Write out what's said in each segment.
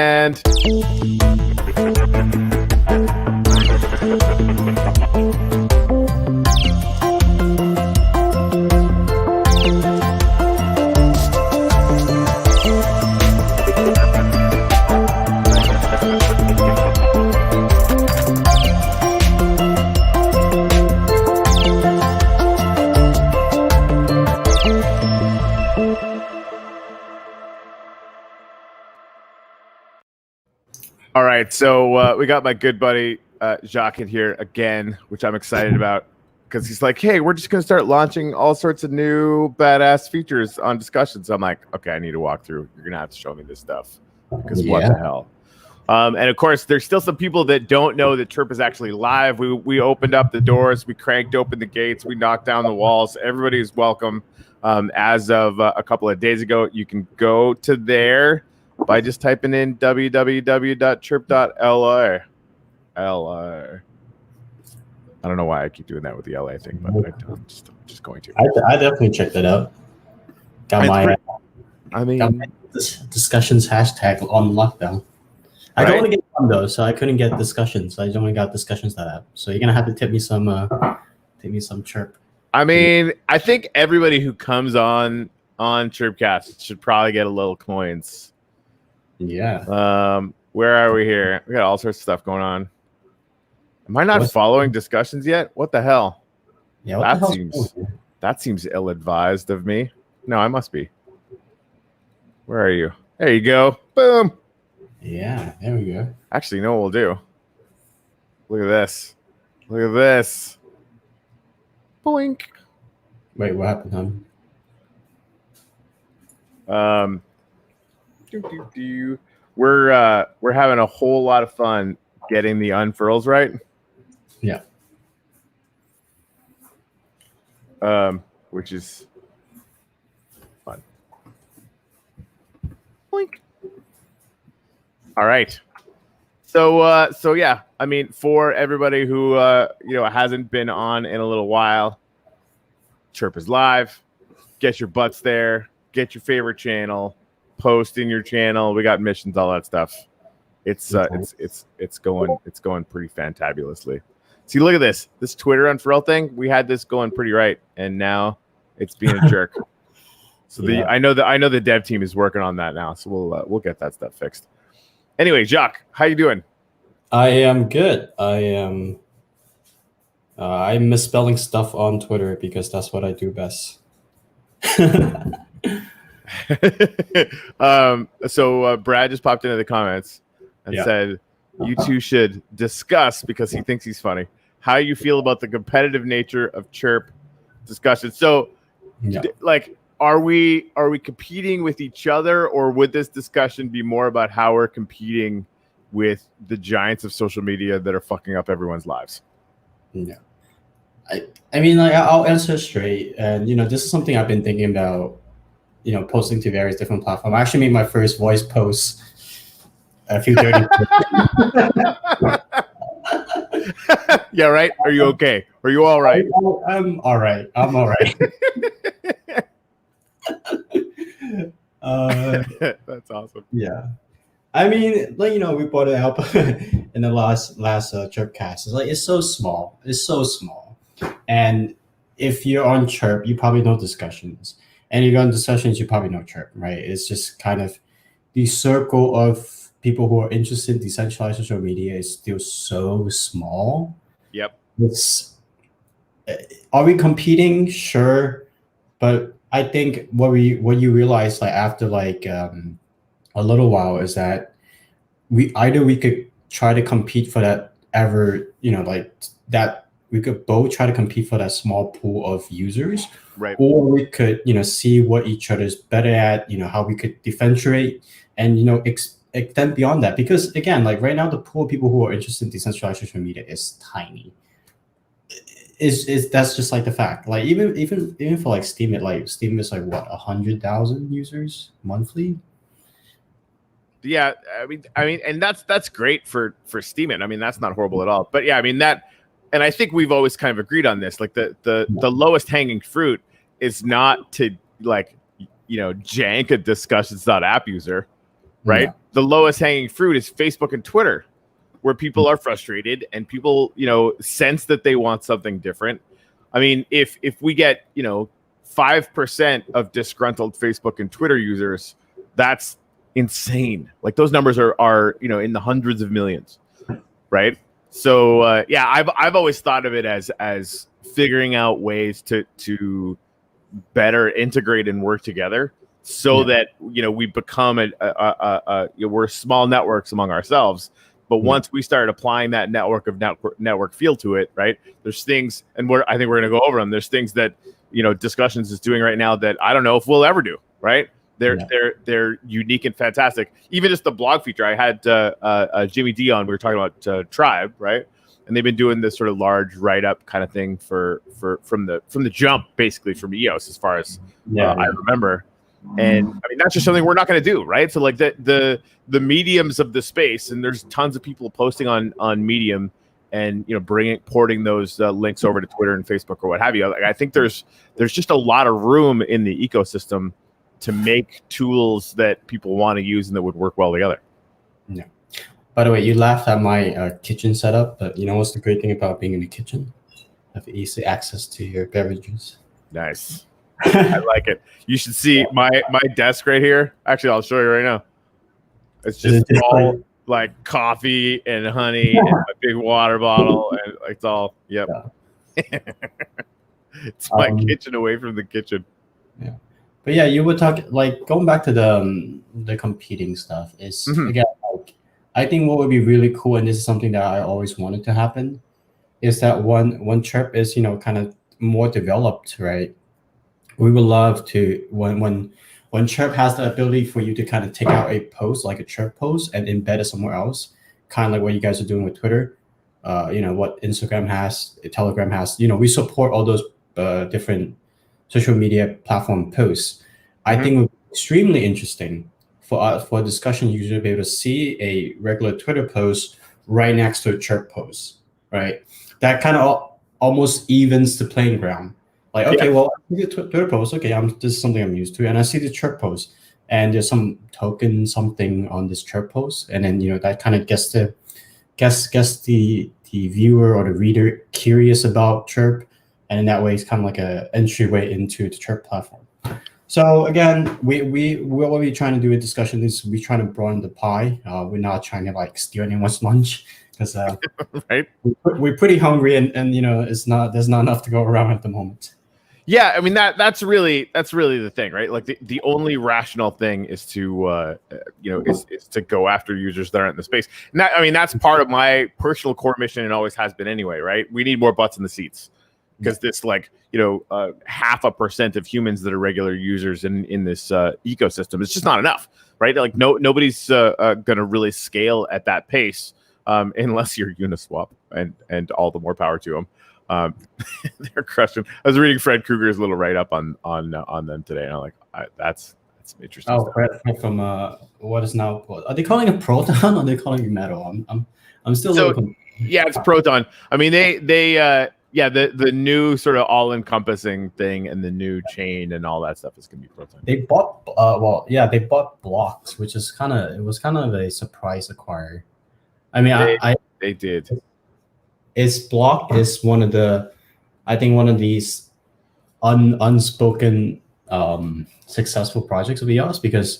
And all right, so we got my good buddy Jacques in here again, which I'm excited about because he's like, hey, we're just going to start launching all sorts of new badass features on discussions. I'm like, okay, I need to walk through. You're going to have to show me this stuff because what the hell? And of course, there's still some people that don't know that Chirp is actually live. We opened up the doors. We cranked open the gates. We knocked down the walls. Everybody is welcome. As of a couple of days ago, you can go to there by just typing in www.chirp.li. I don't know why I keep doing that with the LA thing, but I'm just going to. I definitely checked that out. Got my discussions hashtag on lockdown. I don't want to get one though, so I couldn't get discussions. I only got discussions.app. So you're gonna have to tip me some Chirp. I mean, I think everybody who comes on ChirpCast should probably get a little coins. Yeah. Where are we here? We got all sorts of stuff going on. Am I not following discussions yet? What the hell? Yeah, that seems ill-advised of me. No, I must be. Where are you? There you go. Boom. Yeah, there we go. Actually, you know what we'll do? Look at this. Look at this. Boink. Wait, what happened, We're having a whole lot of fun getting the unfurls right. Yeah. Which is fun. Boink. All right. So yeah, I mean, for everybody who hasn't been on in a little while, Chirp is live. Get your butts there. Get your favorite channel. Post in your channel. We got missions, all that stuff. It's going pretty fantabulously. See, look at this Twitter unfurl thing. We had this going pretty right, and now it's being a jerk. So I know the dev team is working on that now. So we'll get that stuff fixed. Anyway, Jacques, how you doing? I am good. I'm misspelling stuff on Twitter because that's what I do best. So Brad just popped into the comments and said, you two should discuss, because he thinks he's funny, how you feel about the competitive nature of Chirp discussion. So are we competing with each other, or would this discussion be more about how we're competing with the giants of social media that are fucking up everyone's lives? No. I mean, I'll answer straight. And, this is something I've been thinking about, posting to various different platforms. I actually made my first voice post a few days Yeah, right? Are you okay? Are you all right? I'm all right. I'm all right. That's awesome. Yeah. I mean, we brought it up in the last ChirpCast. It's so small. It's so small. And if you're on Chirp, you probably know discussions. And if you're on discussions, you probably know Chirp, right? It's just kind of the circle of people who are interested in decentralized social media is still so small. Yep. Are we competing? Sure. But I think what you realize after a little while is that we could try to compete for that that we could both try to compete for that small pool of users, right? Or we could see what each other's better at, how we could differentiate and extend beyond that, because again, right now the pool of people who are interested in decentralized social media is tiny. That's just the fact. Even for Steam, Steam is what, 100,000 users monthly. Yeah, I mean, and that's great for Steam. I mean, that's not horrible at all. But yeah, I mean that, and I think we've always kind of agreed on this. The lowest hanging fruit is not to jank a discussions.app user. right? Yeah. The lowest hanging fruit is Facebook and Twitter, where people are frustrated and people, sense that they want something different. I mean, if we get, 5% of disgruntled Facebook and Twitter users, that's insane. Like those numbers are in the hundreds of millions, right? So yeah, I've always thought of it as figuring out ways to better integrate and work together, so that we become we're small networks among ourselves. But once we start applying that network feel to it, right? There's things, and I think we're going to go over them. There's things that Discussions is doing right now that I don't know if we'll ever do, right? They're unique and fantastic. Even just the blog feature. I had Jimmy D on. We were talking about Tribe, right? And they've been doing this sort of large write up kind of thing from the jump, basically from EOS, as far as I remember. And I mean, that's just something we're not going to do, right? So like the mediums of the space, and there's tons of people posting on Medium, and porting those links over to Twitter and Facebook or what have you. Like, I think there's just a lot of room in the ecosystem to make tools that people want to use and that would work well together. Yeah. By the way, you laughed at my kitchen setup, but you know what's the great thing about being in the kitchen? You have easy access to your beverages. Nice. I like it. You should see my desk right here. Actually, I'll show you right now. It's just all like coffee and honey and a big water bottle, and it's all Yeah. It's my kitchen away from the kitchen. Yeah. But yeah, you would talk, like, going back to the competing stuff is again, like, I think what would be really cool, and this is something that I always wanted to happen, is that when Chirp is kind of more developed, right? We would love to when Chirp has the ability for you to kind of take out a post, like a Chirp post, and embed it somewhere else, kind of like what you guys are doing with Twitter. What Instagram has, Telegram has. We support all those different social media platform posts. I think it would be extremely interesting for a discussion user to be able to see a regular Twitter post right next to a Chirp post, right? That kind of almost evens the playing ground. Like, okay, well, I see the Twitter post. Okay, this is something I'm used to, and I see the Chirp post, and there's some token something on this Chirp post, and then that kind of gets the viewer or the reader curious about Chirp, and in that way, it's kind of like a entryway into the Chirp platform. So again, what we're trying to do with discussion is we're trying to broaden the pie. We're not trying to like steal anyone's lunch, because right, we're pretty hungry, and there's not enough to go around at the moment. Yeah, I mean that's really the thing, right? Like the only rational thing is to is to go after users that aren't in the space. And that's part of my personal core mission, and always has been anyway, right? We need more butts in the seats, because this 0.5% of humans that are regular users in this ecosystem is just not enough, right? Like nobody's going to really scale at that pace unless you're Uniswap, and all the more power to them. They're crushing. I was reading Fred Krueger's little write up on them today, and I'm like, that's some interesting stuff. Fred from what is now, are they calling it Proton or are they calling it Metal? I'm still yeah, it's Proton. I mean, they the new sort of all encompassing thing, and the new chain and all that stuff is gonna be Proton. They bought they bought Blocks, which is kind of a surprise acquire. I mean, they did. Block is one of these unspoken successful projects of EOS, because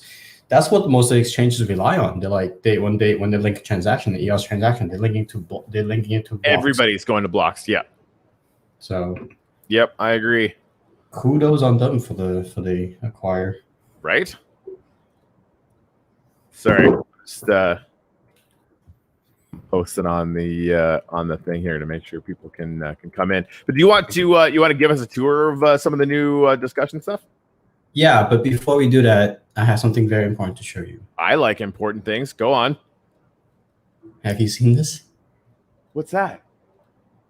that's what most of the exchanges rely on. They're like when they link a transaction, the EOS transaction, they're linking it to Blocks. Everybody's going to Blocks, yeah. So, yep, I agree. Kudos on them for the acquire. Right. Sorry, just posted on the thing here to make sure people can come in. But do you want to give us a tour of some of the new discussion stuff? Yeah, but before we do that, I have something very important to show you. I like important things. Go on. Have you seen this? What's that?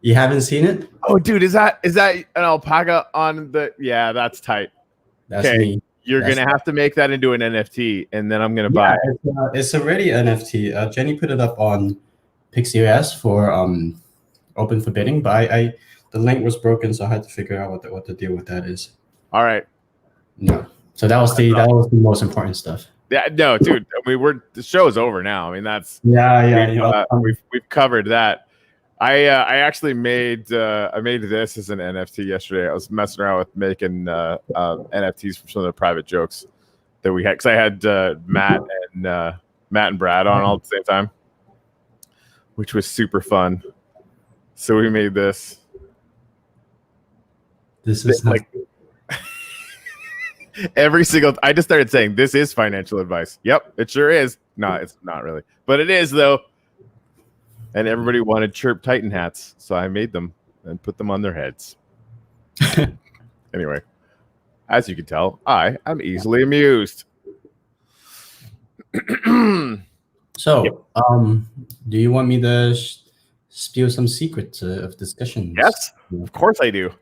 You haven't seen it? Oh, dude, is that an alpaca on the? Yeah, that's tight. That's me. You're going to have to make that into an NFT, and then I'm going to buy it. It's already an NFT. Jenny put it up on PixieOS for open for bidding, but the link was broken, so I had to figure out what the deal with that is. All right. No. So that was the most important stuff. Yeah, no, dude. I mean, the show's over now. I mean, that's we've covered that. I actually made this as an NFT yesterday. I was messing around with making NFTs from some of the private jokes that we had because I had Matt and Brad on all at the same time, which was super fun. So we made this. This is like every single. I just started saying this is financial advice. Yep, it sure is. No, it's not really, but it is though. And everybody wanted Chirp Titan hats, so I made them and put them on their heads. Anyway, as you can tell, I am easily amused. So, do you want me to spill some secrets of discussions? Yes, of course I do.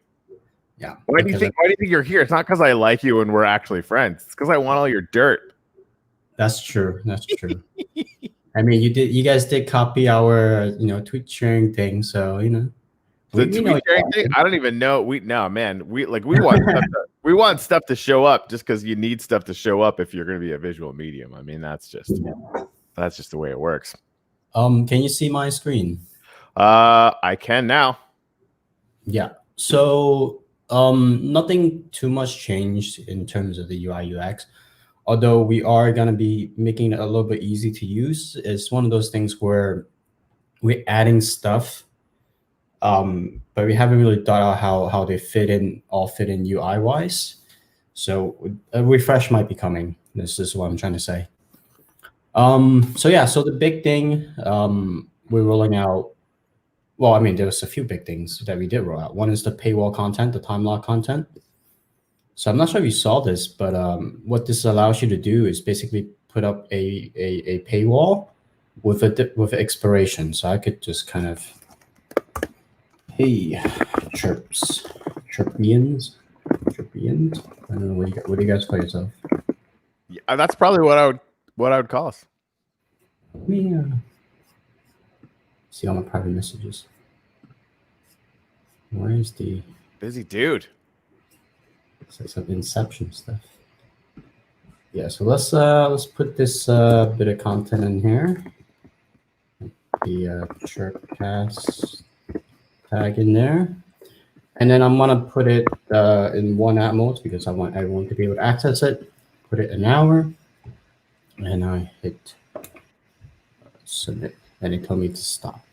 Yeah. Why do you think you're here? It's not because I like you and we're actually friends. It's because I want all your dirt. That's true. That's true. I mean, you guys did copy our, tweet sharing thing. So, the tweet sharing thing. I don't even know. We want stuff to show up just because you need stuff to show up if you're going to be a visual medium. I mean, that's just the way it works. Can you see my screen? I can now. Yeah. So, nothing too much changed in terms of the UI UX. Although we are going to be making it a little bit easy to use. It's one of those things where we're adding stuff, but we haven't really thought out how they fit in UI wise. So a refresh might be coming. This is what I'm trying to say. So the big thing we're rolling out. Well, I mean, there was a few big things that we did roll out. One is the paywall content, the time lock content. So I'm not sure if you saw this, but what this allows you to do is basically put up a paywall with an expiration. So I could just kind of, hey, chirpians. I don't know what do you guys call yourself? Yeah, that's probably what I would call us. Yeah. See all my private messages. Where's the busy dude? Some Inception stuff. Yeah, so let's put this bit of content in here. The ChirpCast tag in there, and then I'm gonna put it in one app mode because I want everyone to be able to access it. Put it an hour, and I hit submit, and it told me to stop.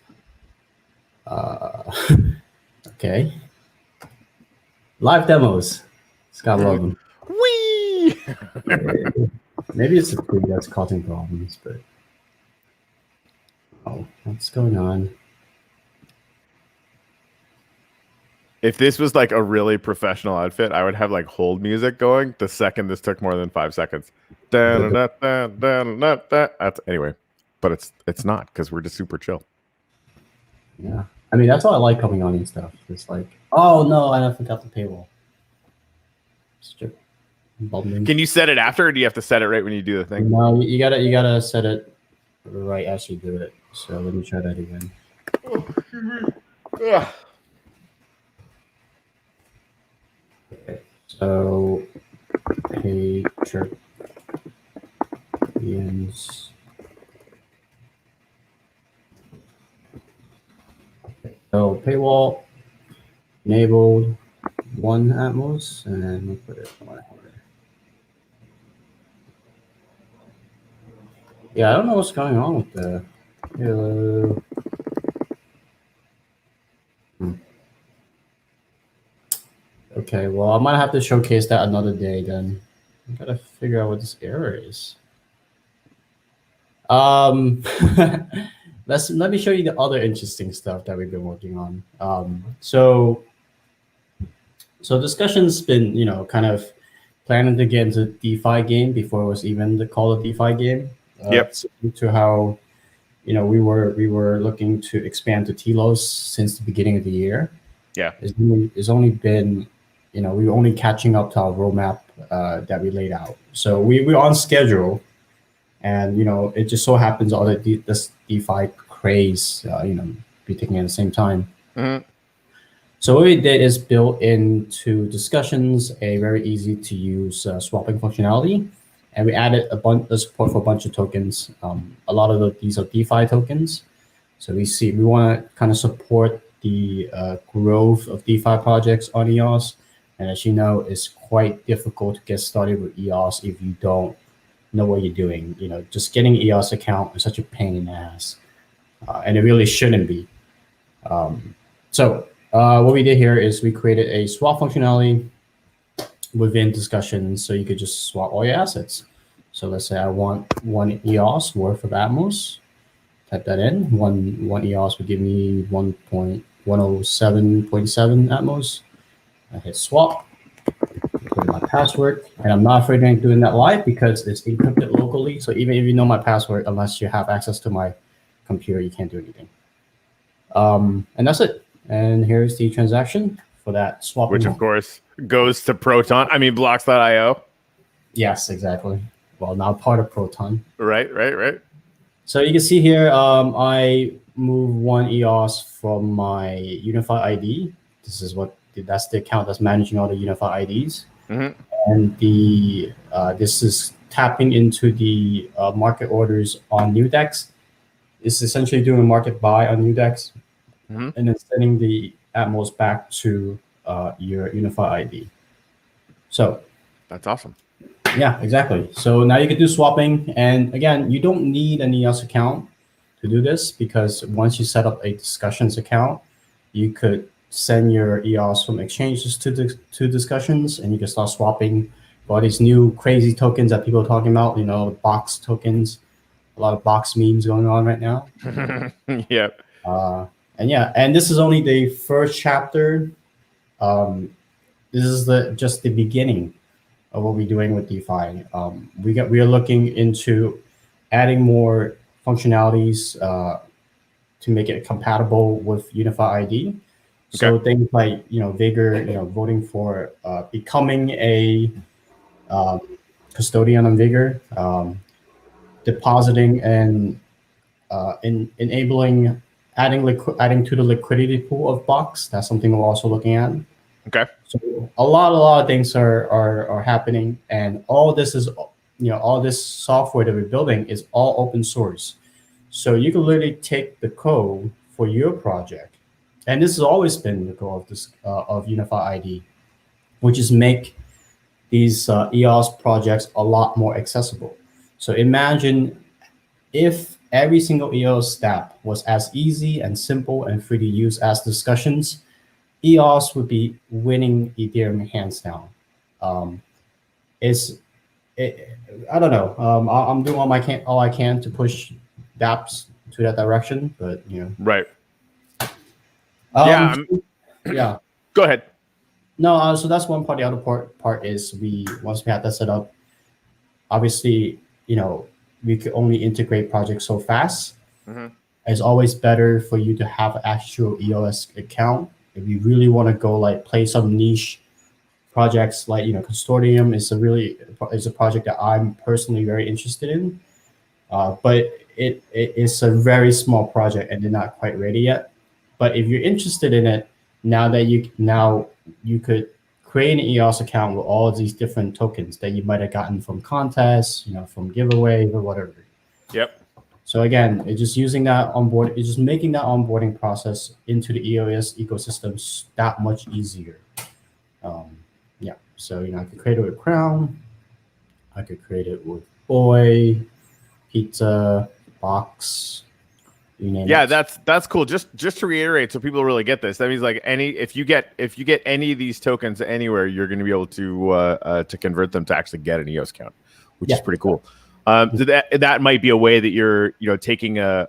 Okay. Live demos. Gotta love them. Whee! Maybe it's the tweet that's causing problems, but what's going on? If this was like a really professional outfit, I would have like hold music going the second this took more than 5 seconds. Anyway, but it's not because we're just super chill. Yeah, I mean that's why I like coming on and stuff. It's like, oh no, I forgot the paywall. Can you set it after, or do you have to set it right when you do the thing? No, you gotta set it right as you do it. So let me try that again. Yeah. Okay. So, hey, chirpians. Okay. So paywall enabled. One Atmos, and then we'll put it on. Yeah, I don't know what's going on with the hello. Okay, well, I might have to showcase that another day then. I gotta figure out what this error is. Let me show you the other interesting stuff that we've been working on. So Discussion's been, kind of planning to get into DeFi game before it was even called a DeFi game. Yep. To how, we were looking to expand to TLOS since the beginning of the year. Yeah. It's only been, we were only catching up to our roadmap that we laid out. So we're on schedule, and it just so happens all this DeFi craze, be taking at the same time. Mm-hmm. So what we did is build into Discussions a very easy to use swapping functionality. and we added a support for a bunch of tokens. A lot of these are DeFi tokens. So we want to kind of support the growth of DeFi projects on EOS. And as you know, it's quite difficult to get started with EOS if you don't know what you're doing. Just getting an EOS account is such a pain in the ass, and it really shouldn't be. So what we did here is we created a swap functionality within discussions, so you could just swap all your assets. So let's say I want 1 EOS worth of Atmos. Type that in. One EOS would give me 1.107.7 Atmos. I hit swap. Put in my password, and I'm not afraid of doing that live because it's encrypted locally. So even if you know my password, unless you have access to my computer, you can't do anything. And that's it. And here's the transaction for that swap. Which, of course, goes to blocks.io. Yes, exactly. Well, now part of Proton. Right. So you can see here, I move 1 EOS from my Unify ID. That's the account that's managing all the Unify IDs. Mm-hmm. And this is tapping into the market orders on Nudex. It's essentially doing a market buy on Nudex, and then sending the Atmos back to your Unify ID. So that's awesome. Yeah, exactly. So now you can do swapping. And again, you don't need an EOS account to do this, because once you set up a discussions account, you could send your EOS from exchanges to discussions, and you can start swapping all these new crazy tokens that people are talking about, box tokens. A lot of box memes going on right now. Yep. And this is only the first chapter. This is just the beginning of what we're doing with DeFi. We are looking into adding more functionalities to make it compatible with Unify ID. So things like Vigor, voting for becoming a custodian on Vigor, depositing and enabling adding to the liquidity pool of Box. That's something we're also looking at. Okay. So a lot of things are happening, and all this is all this software that we're building is all open source. So you can literally take the code for your project, and this has always been the goal of this of Unify ID, which is make these EOS projects a lot more accessible. So imagine if every single EOS step was as easy and simple and free to use as discussions, EOS would be winning Ethereum hands down. I don't know. I'm doing all I can to push dApps to that direction, but Right. Yeah. Go ahead. No, so that's one part. The other part is once we have that set up, obviously, we could only integrate projects so fast. Mm-hmm. It's always better for you to have an actual EOS account. If you really want to go play some niche projects, Consortium is a project that I'm personally very interested in, but it's a very small project and they're not quite ready yet. But if you're interested in it, now you could create an EOS account with all of these different tokens that you might have gotten from contests, from giveaways or whatever. Yep. So again, it's just using that it's just making that onboarding process into the EOS ecosystem that much easier. So I could create it with Crown, I could create it with Boy, Pizza, Box. You name it. That's cool. Just to reiterate, so people really get this. That means if you get any of these tokens anywhere, you're going to be able to convert them to actually get an EOS account, which is pretty cool. So that might be a way that you're taking a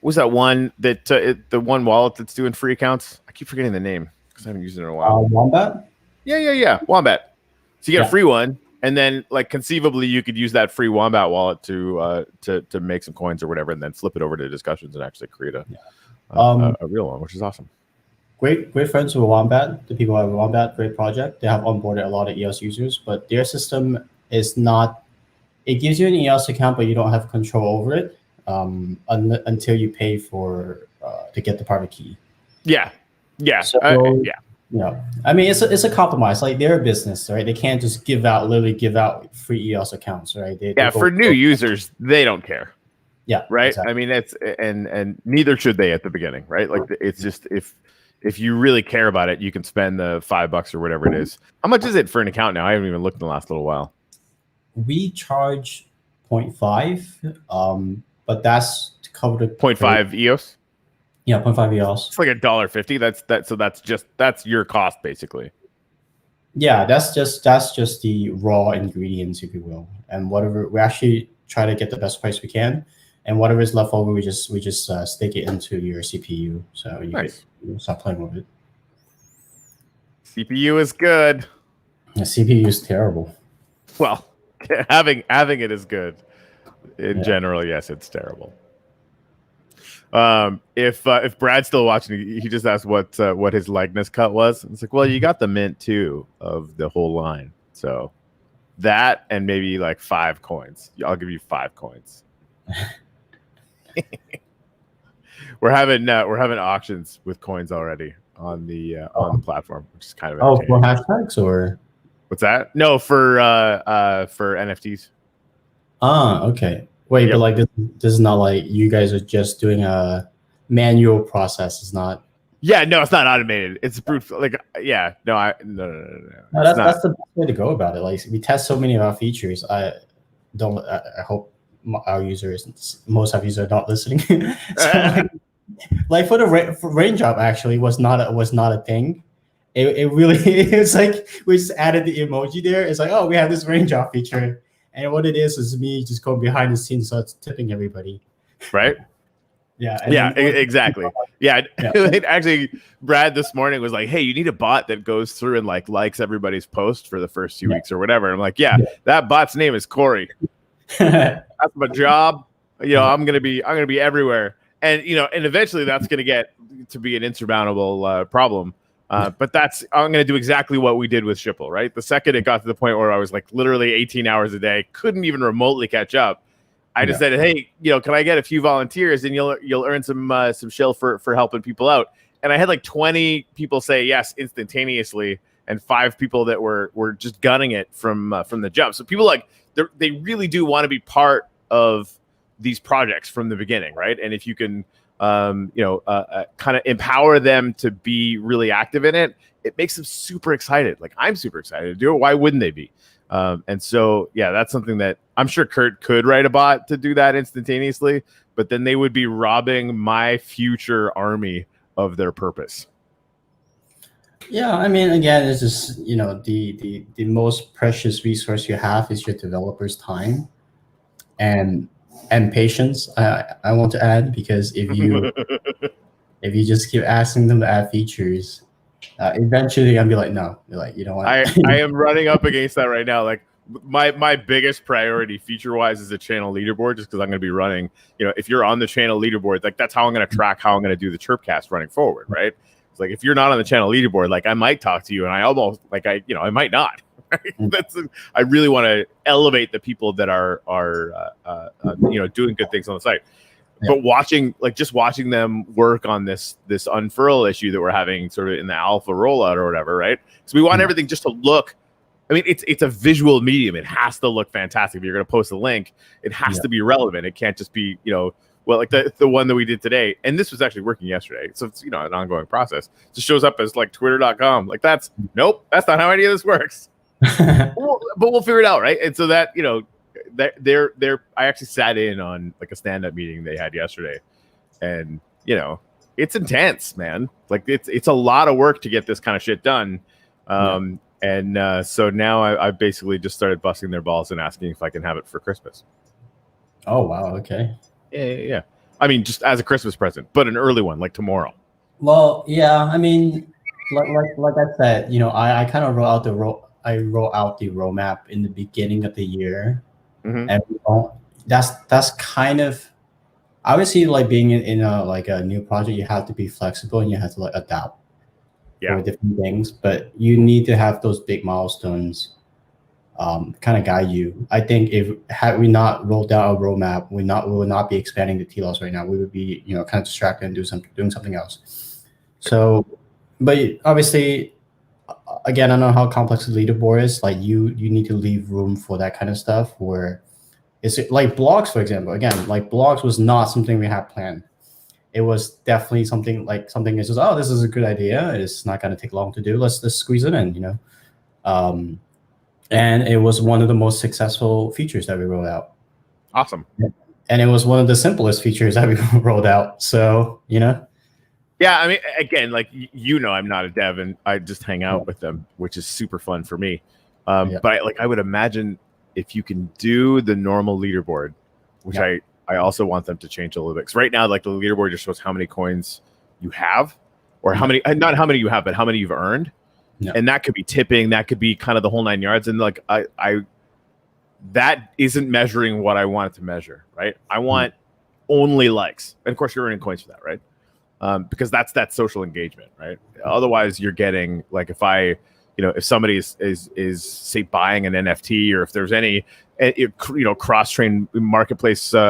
what's that one that the one wallet that's doing free accounts? I keep forgetting the name because I haven't used it in a while. Wombat. Yeah, Wombat. So you get a free one, and then conceivably you could use that free Wombat wallet to make some coins or whatever, and then flip it over to discussions and actually create a real one, which is awesome. Great friends with Wombat. The people who have Wombat, great project. They have onboarded a lot of EOS users, but their system is not. It gives you an EOS account, but you don't have control over it until you pay to get the private key. Yeah. So, Yeah, I mean it's a compromise. Like they're a business, right? They can't just literally give out free EOS accounts, right? They Yeah, go, for new users, they don't care, yeah, right? I exactly. mean, it's and neither should they at the beginning, right? Like it's just if you really care about it, you can spend the $5 or whatever it is. How much is it for an account now? I haven't even looked in the last little while. We charge 0.5, but that's to cover the 0.5 EOS. Yeah, 0.5 EOS. It's like $1.50. That's that. So that's your cost basically. Yeah, that's just the raw ingredients, if you will, and whatever we actually try to get the best price we can, and whatever is left over, we just stick it into your CPU, so Nice. you start playing with it. CPU is good. The CPU is terrible. Well, having it is good. In Yeah. general, yes, it's terrible. If Brad's still watching, he just asked what his likeness cut was. It's like, well, you got the mint too of the whole line, so that and maybe like 5 coins. I'll give you 5 coins. we're having auctions with coins already on the platform, which is kind of for hashtags or what's that? No, for NFTs. Okay. Wait, Yep. but like this is not like you guys are just doing a manual process. It's not. Yeah, no, it's not automated. It's brute. Like, yeah, no. No, that's the best way to go about it. Like we test so many of our features. I hope our users, most of you are not listening. So like for the raindrop actually was not a thing. It really it's like we just added the emoji there. It's like, oh, we have this raindrop feature, and what it is me just going behind the scenes, so it's tipping everybody. Right. Yeah. Exactly. Yeah. Actually, Brad this morning was like, "Hey, you need a bot that goes through and like likes everybody's post for the first 2 weeks or whatever." And I'm like, "Yeah, that bot's name is Corey. That's my job. I'm gonna be everywhere, and and eventually that's gonna get to be an insurmountable problem. But I'm gonna do exactly what we did with Schipul, right? The second it got to the point where I was like literally 18 hours a day, couldn't even remotely catch up. I just said, hey, can I get a few volunteers and you'll earn some shill for helping people out. And I had like 20 people say yes instantaneously, and 5 people that were just gunning it from the jump. So people they really do want to be part of these projects from the beginning, right? And if you can, kind of empower them to be really active in it, it makes them super excited. Like I'm super excited to do it. Why wouldn't they be? And so, yeah, that's something that I'm sure Kurt could write a bot to do that instantaneously, but then they would be robbing my future army of their purpose. Yeah, I mean, again, it's just the most precious resource you have is your developer's time and patience. I want to add, because if you just keep asking them to add features, eventually I'm gonna be like, no, you're like, you know what? I am running up against that right now. Like my biggest priority feature wise is a channel leaderboard, just because I'm going to be running. If you're on the channel leaderboard, like that's how I'm going to track how I'm going to do the ChirpCast running forward, right? It's like if you're not on the channel leaderboard, like I might talk to you, and I almost like I might not. Right? I really want to elevate the people that are doing good things on the site. Yeah. But watching them work on this unfurl issue that we're having sort of in the alpha rollout or whatever, right? So we want everything just to look. I mean, it's a visual medium. It has to look fantastic. If you're going to post a link, it has to be relevant. It can't just be, like the one that we did today. And this was actually working yesterday. So it's, an ongoing process. It just shows up as like twitter.com. Like that's not how any of this works. but we'll figure it out, right? And so that, I actually sat in on like a stand-up meeting they had yesterday, and it's intense, man. Like it's a lot of work to get this kind of shit done. And so now I basically just started busting their balls and asking if I can have it for Christmas. Oh wow, okay. Yeah. I mean, just as a Christmas present, but an early one, like tomorrow. Well, yeah. I mean, like I said, I kind of wrote out the roadmap in the beginning of the year. Mm-hmm. And that's kind of, obviously, like being in a new project, you have to be flexible and you have to like adapt for different things, but you need to have those big milestones kind of guide you. I think had we not rolled out a roadmap, we would not be expanding the TLOS right now. We would be kind of distracted and doing something else. So, but obviously again, I don't know how complex the leaderboard is. Like you need to leave room for that kind of stuff. Where it's like blogs, for example. Again, like blogs was not something we had planned. It was definitely something is just, oh, this is a good idea. It's not going to take long to do. Let's squeeze it in, and it was one of the most successful features that we rolled out. Awesome. And it was one of the simplest features that we rolled out. So, Yeah, I mean, again, like I'm not a dev, and I just hang out with them, which is super fun for me. But I would imagine if you can do the normal leaderboard, which I also want them to change a little bit. Because right now, like the leaderboard just shows how many coins you have, or how many, not how many you have, but how many you've earned. Yeah. And that could be tipping, that could be kind of the whole 9 yards. And like I that isn't measuring what I want it to measure, right? I want only likes, and of course you're earning coins for that, right? Because that's that social engagement, right? Otherwise, you're getting like if somebody is say buying an NFT, or if there's any cross-train marketplace kind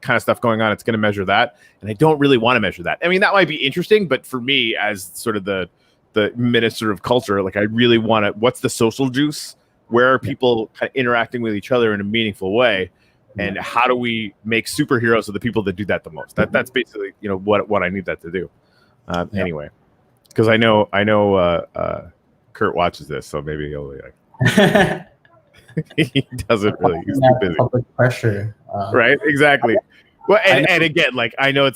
of stuff going on, it's going to measure that, and I don't really want to measure that. I mean, that might be interesting, but for me, as sort of the minister of culture, like I really want to. What's the social juice? Where are people kind of interacting with each other in a meaningful way? And how do we make superheroes of the people that do that the most? That's basically what I need that to do. Anyway, because I know Kurt watches this, so maybe he'll be like he doesn't really. He's too busy. Public pressure, right? Exactly. Well, and again, like I know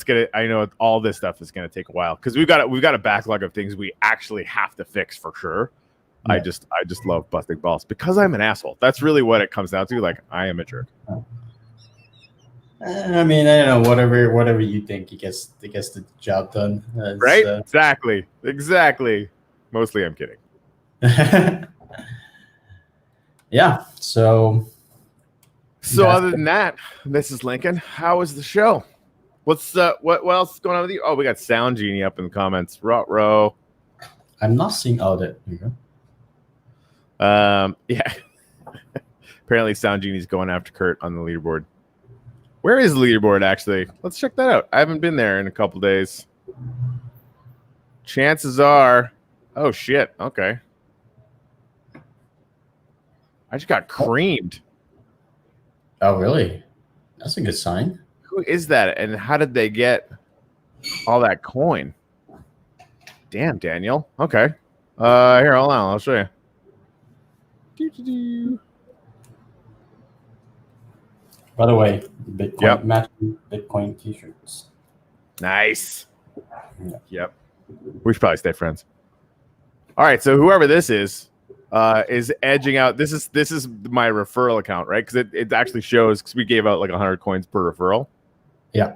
all this stuff is gonna take a while because we've got a backlog of things we actually have to fix for sure. Yeah. I just love busting balls because I'm an asshole. That's really what it comes down to. Like I am a jerk. I mean, I don't know. Whatever you think, he gets the job done. Right? Exactly. Mostly, I'm kidding. Yeah. So other than that, Mrs. Lincoln, how was the show? What's what else is going on with you? Oh, we got Sound Genie up in the comments. Row. I'm not seeing all that. Yeah. Apparently, Sound Genie's going after Kurt on the leaderboard. Where is the leaderboard, actually? Let's check that out. I haven't been there in a couple days. Chances are... Oh, shit. Okay. I just got creamed. Oh, really? That's a good sign. Who is that? And how did they get all that coin? Damn, Daniel. Okay. Here, hold on. I'll show you. Doo-doo-doo. By the way, Bitcoin matching Bitcoin t-shirts. Nice. Yep. We should probably stay friends. All right, so whoever this is edging out. This is my referral account, right? Because it actually shows because we gave out like 100 coins per referral. Yeah.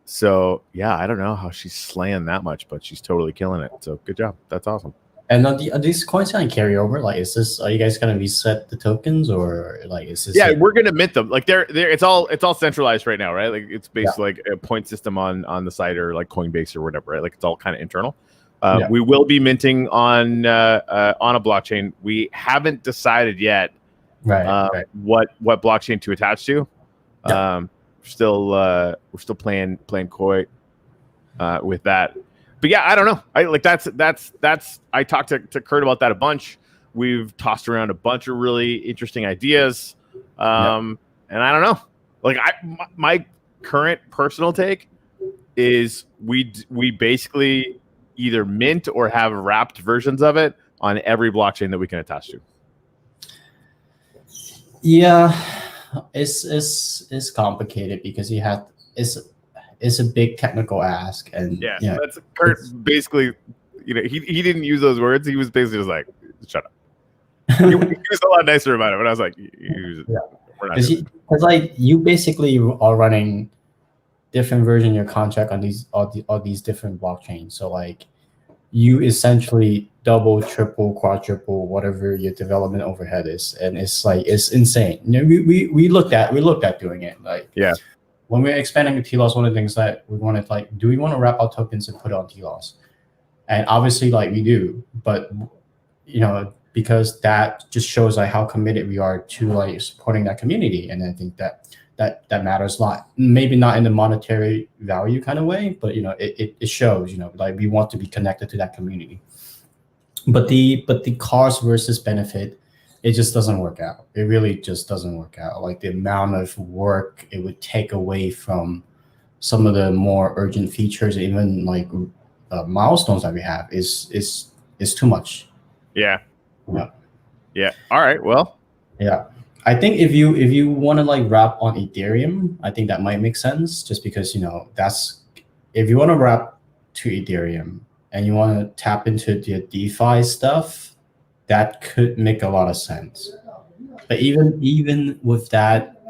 So yeah, I don't know how she's slaying that much, but she's totally killing it. So good job. That's awesome. And are these coins going to carry over? Like, are you guys going to reset the tokens, or like is this? Yeah, we're going to mint them. Like they're it's all centralized right now, right? Like it's basically like a point system on the site or like Coinbase or whatever, right? Like it's all kind of internal. We will be minting on a blockchain. We haven't decided yet, right. what blockchain to attach to. We're still playing coy with that. But yeah, I don't know. I talked to Kurt about that a bunch. We've tossed around a bunch of really interesting ideas, and I don't know. Like my current personal take is we basically either mint or have wrapped versions of it on every blockchain that we can attach to. Yeah, it's complicated because it's a big technical ask, and that's Kurt. Basically, he didn't use those words. He was basically just like, "Shut up." he was a lot nicer about it, but I was like, "We're not." Because like you basically are running different version of your contract on all these different blockchains. So like you essentially double, triple, quadruple whatever your development overhead is, and it's insane. We looked at doing it. Like when we're expanding the TLOS, one of the things that we wanted, like, do we want to wrap our tokens and put it on TLOS? And obviously, like, we do, but because that just shows like how committed we are to like supporting that community, and I think that matters a lot. Maybe not in the monetary value kind of way, but it shows like we want to be connected to that community. but the cost versus benefit, it just doesn't work out. It really just doesn't work out. Like the amount of work it would take away from some of the more urgent features, even like milestones that we have, is too much. Yeah. Yeah. Yeah. All right. Well. Yeah. I think if you want to like wrap on Ethereum, I think that might make sense just because that's if you want to wrap to Ethereum and you want to tap into the DeFi stuff, that could make a lot of sense. But even with that,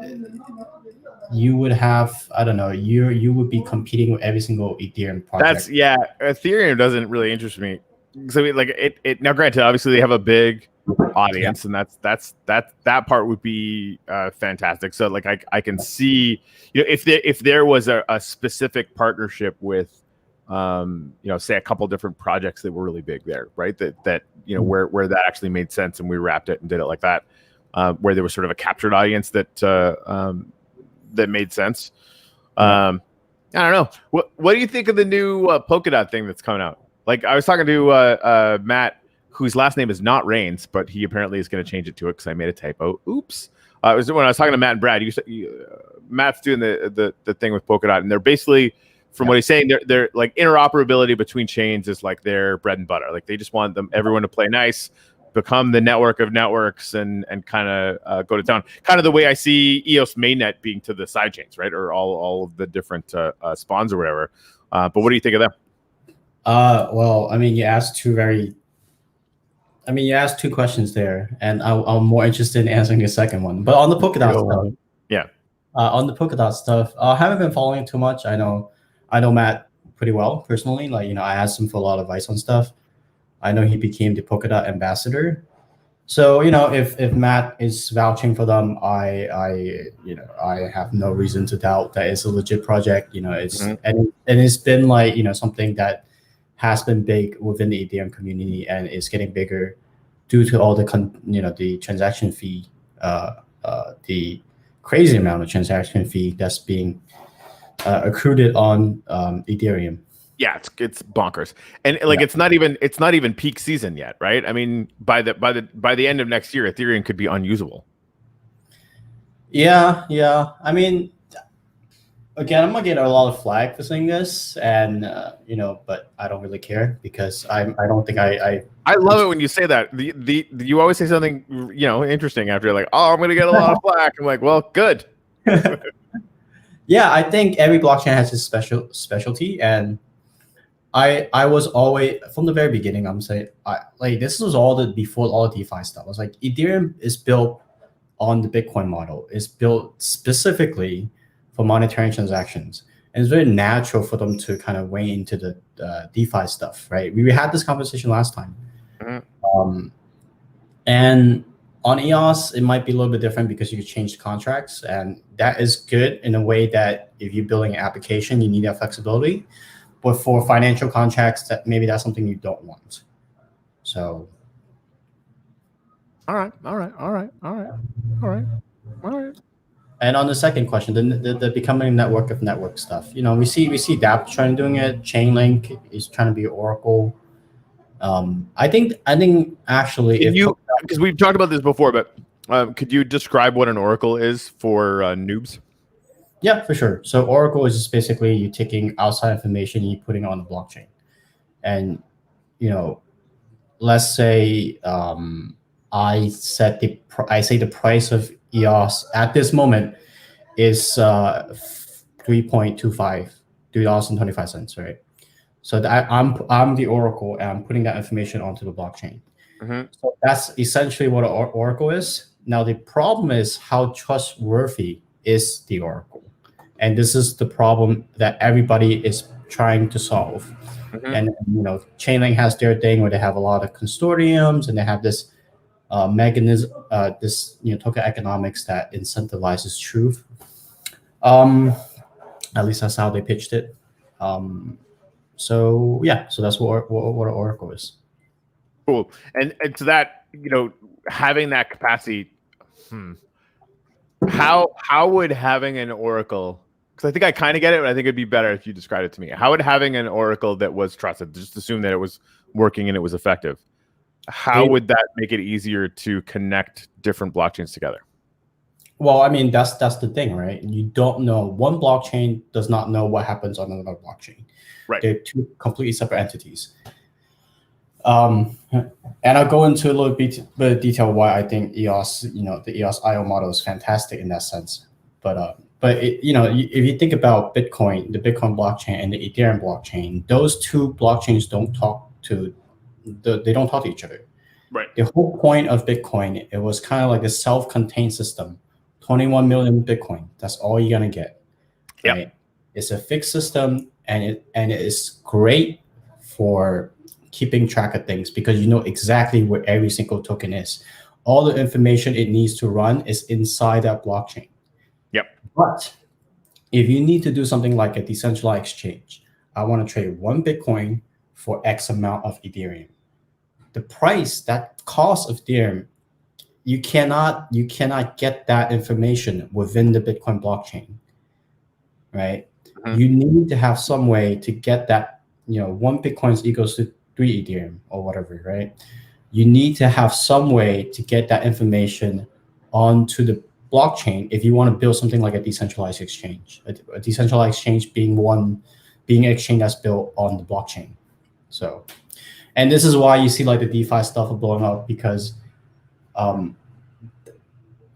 you would have, I don't know, you would be competing with every single Ethereum project. Ethereum doesn't really interest me. So I mean, like it now, granted, obviously they have a big audience, and that part would be fantastic. So like I can see, if there was a specific partnership with say a couple different projects that were really big there, right? That where that actually made sense, and we wrapped it and did it like that, where there was sort of a captured audience that made sense. I don't know. What do you think of the new Polkadot thing that's coming out? Like I was talking to Matt, whose last name is not Rains, but he apparently is going to change it to it because I made a typo. Oops. It was when I was talking to Matt and Brad. Matt's doing the thing with Polkadot, and they're basically, from what he's saying, they're like interoperability between chains is like their bread and butter. Like they just want everyone to play nice, become the network of networks, and kind of go to town. Kind of the way I see EOS mainnet being to the side chains, right? Or all of the different spawns or whatever. But what do you think of them? Well, I mean, you asked two questions there, and I'm more interested in answering the second one. But on the Polkadot stuff, yeah. On the Polkadot stuff, I haven't been following too much. I know Matt pretty well personally. Like I asked him for a lot of advice on stuff. I know he became the Polkadot ambassador. So if Matt is vouching for them, I have no reason to doubt that it's a legit project. It's and it's been like something that has been big within the Ethereum community and is getting bigger due to all the the transaction fee, the crazy amount of transaction fee that's being accrued on Ethereum. Yeah, it's bonkers, and like it's not even peak season yet, right? I mean, by the end of next year, Ethereum could be unusable. Yeah. I mean, again, I'm gonna get a lot of flag for saying this, and but I don't really care because I don't think I love it when you say that. You always say something interesting after you're like, oh, I'm gonna get a lot of flag. I'm like, well, good. Yeah, I think every blockchain has its specialty, and I was always from the very beginning. I'm saying this was before all the DeFi stuff. I was like, Ethereum is built on the Bitcoin model. It's built specifically for monetary transactions, and it's very natural for them to kind of weigh into the DeFi stuff, right? We had this conversation last time, and on EOS it might be a little bit different because you could change the contracts, and that is good in a way that if you're building an application, you need that flexibility. But for financial contracts, that's something you don't want. So, all right. And on the second question, the becoming network of network stuff, we see dApp trying doing it. Chainlink is trying to be Oracle. I think actually, because we've talked about this before, but could you describe what an Oracle is for noobs? Yeah, for sure. So Oracle is just basically you taking outside information and you putting it on the blockchain. And, let's say I say the price of EOS at this moment is $3.25, right? So that I'm the Oracle and I'm putting that information onto the blockchain. So that's essentially what an Oracle is. Now the problem is how trustworthy is the Oracle. And this is the problem that everybody is trying to solve. And Chainlink has their thing where they have a lot of consortiums and they have this mechanism, this token economics that incentivizes truth. At least that's how they pitched it. So that's what Oracle is. Cool. And to that, having that capacity, how would having an Oracle, because I think I kind of get it, but I think it'd be better if you described it to me. How would having an Oracle that was trusted, just assume that it was working and it was effective, how would that make it easier to connect different blockchains together? Well, I mean, that's the thing, right? You don't know. One blockchain does not know what happens on another blockchain. Right. They're two completely separate entities. And I'll go into a little bit of detail why I think EOS, the EOS IO model is fantastic in that sense. But if you think about Bitcoin, the Bitcoin blockchain and the Ethereum blockchain, those two blockchains don't talk to each other. Right. The whole point of Bitcoin, it was kind of like a self-contained system. 21 million Bitcoin. That's all you're gonna get. Right? Yep. It's a fixed system, and it is great for keeping track of things because you know exactly where every single token is. All the information it needs to run is inside that blockchain. Yep. But if you need to do something like a decentralized exchange, I want to trade one Bitcoin for X amount of Ethereum. The price, that cost of Ethereum, you cannot get that information within the Bitcoin blockchain, right? Mm-hmm. You need to have some way to get that, one Bitcoin equals to 3 Ethereum or whatever, right? You need to have some way to get that information onto the blockchain if you want to build something like a decentralized exchange. A decentralized exchange being an exchange that's built on the blockchain. So, and this is why you see like the DeFi stuff blowing up because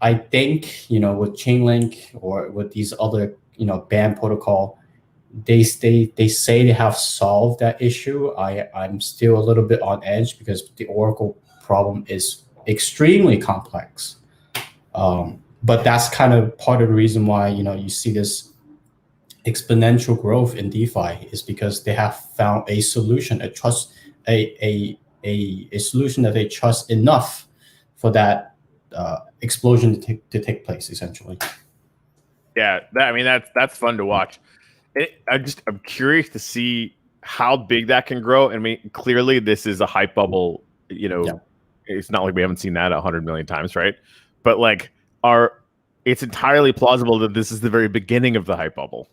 I think, with Chainlink or with these other, band protocol, they say they have solved that issue. I'm still a little bit on edge because the Oracle problem is extremely complex. But that's kind of part of the reason why, you see this exponential growth in DeFi is because they have found a solution, a solution that they trust enough for that explosion to take place, essentially. Yeah, that's fun to watch. I'm curious to see how big that can grow. I mean, clearly this is a hype bubble. It's not like we haven't seen that 100 million times, right? But like, it's entirely plausible that this is the very beginning of the hype bubble.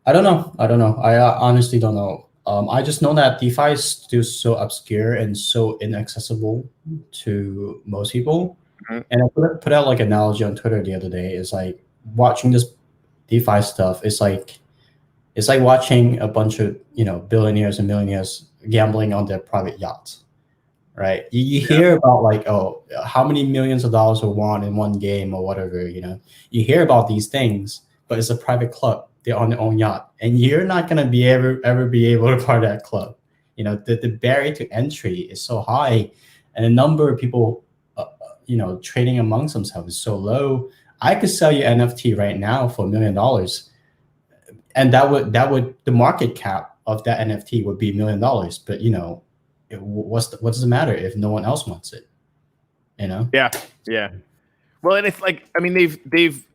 I don't know. I honestly don't know. I just know that DeFi is still so obscure and so inaccessible to most people. Mm-hmm. And I put out like an analogy on Twitter the other day. It's like watching this DeFi stuff. It's like watching a bunch of billionaires and millionaires gambling on their private yachts, right? You hear about like, oh, how many millions of dollars were won in one game or whatever. You hear about these things, but it's a private club. They're on their own yacht, and you're not gonna be ever be able to part of that club. The barrier to entry is so high, and the number of people, trading amongst themselves is so low. I could sell you NFT right now for $1 million, and that would the market cap of that NFT would be $1 million. But what does it matter if no one else wants it? Yeah. Well, and it's like, I mean, they've.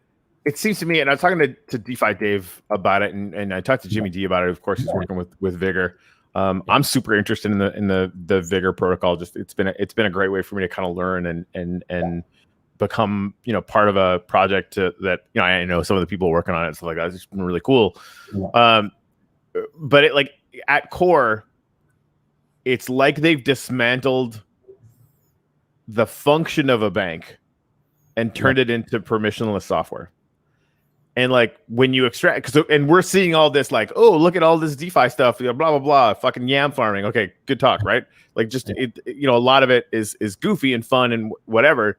It seems to me, and I was talking to DeFi Dave about it, and I talked to Jimmy D about it. Of course, he's working with Vigor. I'm super interested in the Vigor protocol. Just it's been a great way for me to kind of learn and become part of a project that I know some of the people working on it. So like that's just been really cool. Yeah. But it, like, at core, it's like they've dismantled the function of a bank and turned it into permissionless software. And like when you extract, and we're seeing all this like, oh, look at all this DeFi stuff, blah blah blah, fucking yam farming. Okay, good talk, right? Like just a lot of it is goofy and fun and whatever.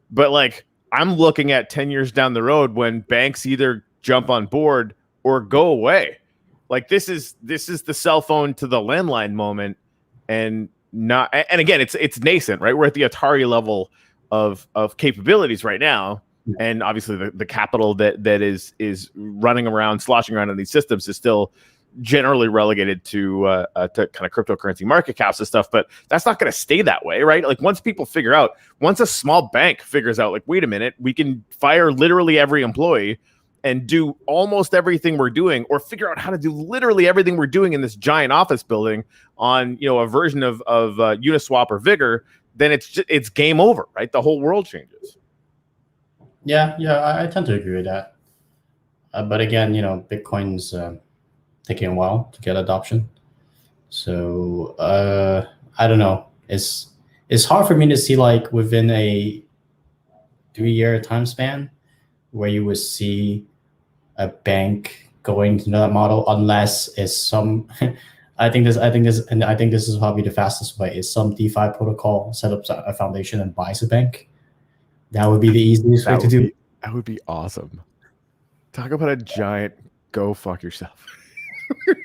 But like I'm looking at 10 years down the road when banks either jump on board or go away. Like this is the cell phone to the landline moment, and again, it's nascent, right? We're at the Atari level of capabilities right now. And obviously the capital that is running around, sloshing around in these systems is still generally relegated to kind of cryptocurrency market caps and stuff. But that's not going to stay that way, right? Like once a small bank figures out, like, wait a minute, we can fire literally every employee and do almost everything we're doing, or figure out how to do literally everything we're doing in this giant office building on a version of Uniswap or Vigor, then it's game over, right? The whole world changes. Yeah, I tend to agree with that. But again, Bitcoin's taking a while to get adoption. So I don't know. It's hard for me to see like within a 3-year time span where you would see a bank going to that model unless it's some. I think this is probably the fastest way. Is some DeFi protocol set up a foundation and buys a bank? That would be the easiest way to do. That would be awesome. Talk about a giant go fuck yourself.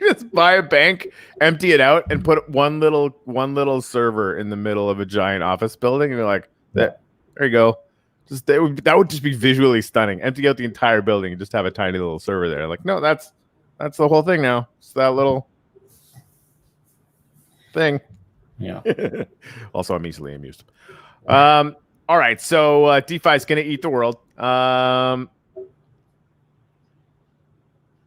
Just buy a bank, empty it out, and put one little server in the middle of a giant office building, and you're like, there you go. That would just be visually stunning. Empty out the entire building and just have a tiny little server there. Like, no, that's the whole thing now. It's that little thing. Yeah. Also, I'm easily amused. All right, so DeFi is going to eat the world.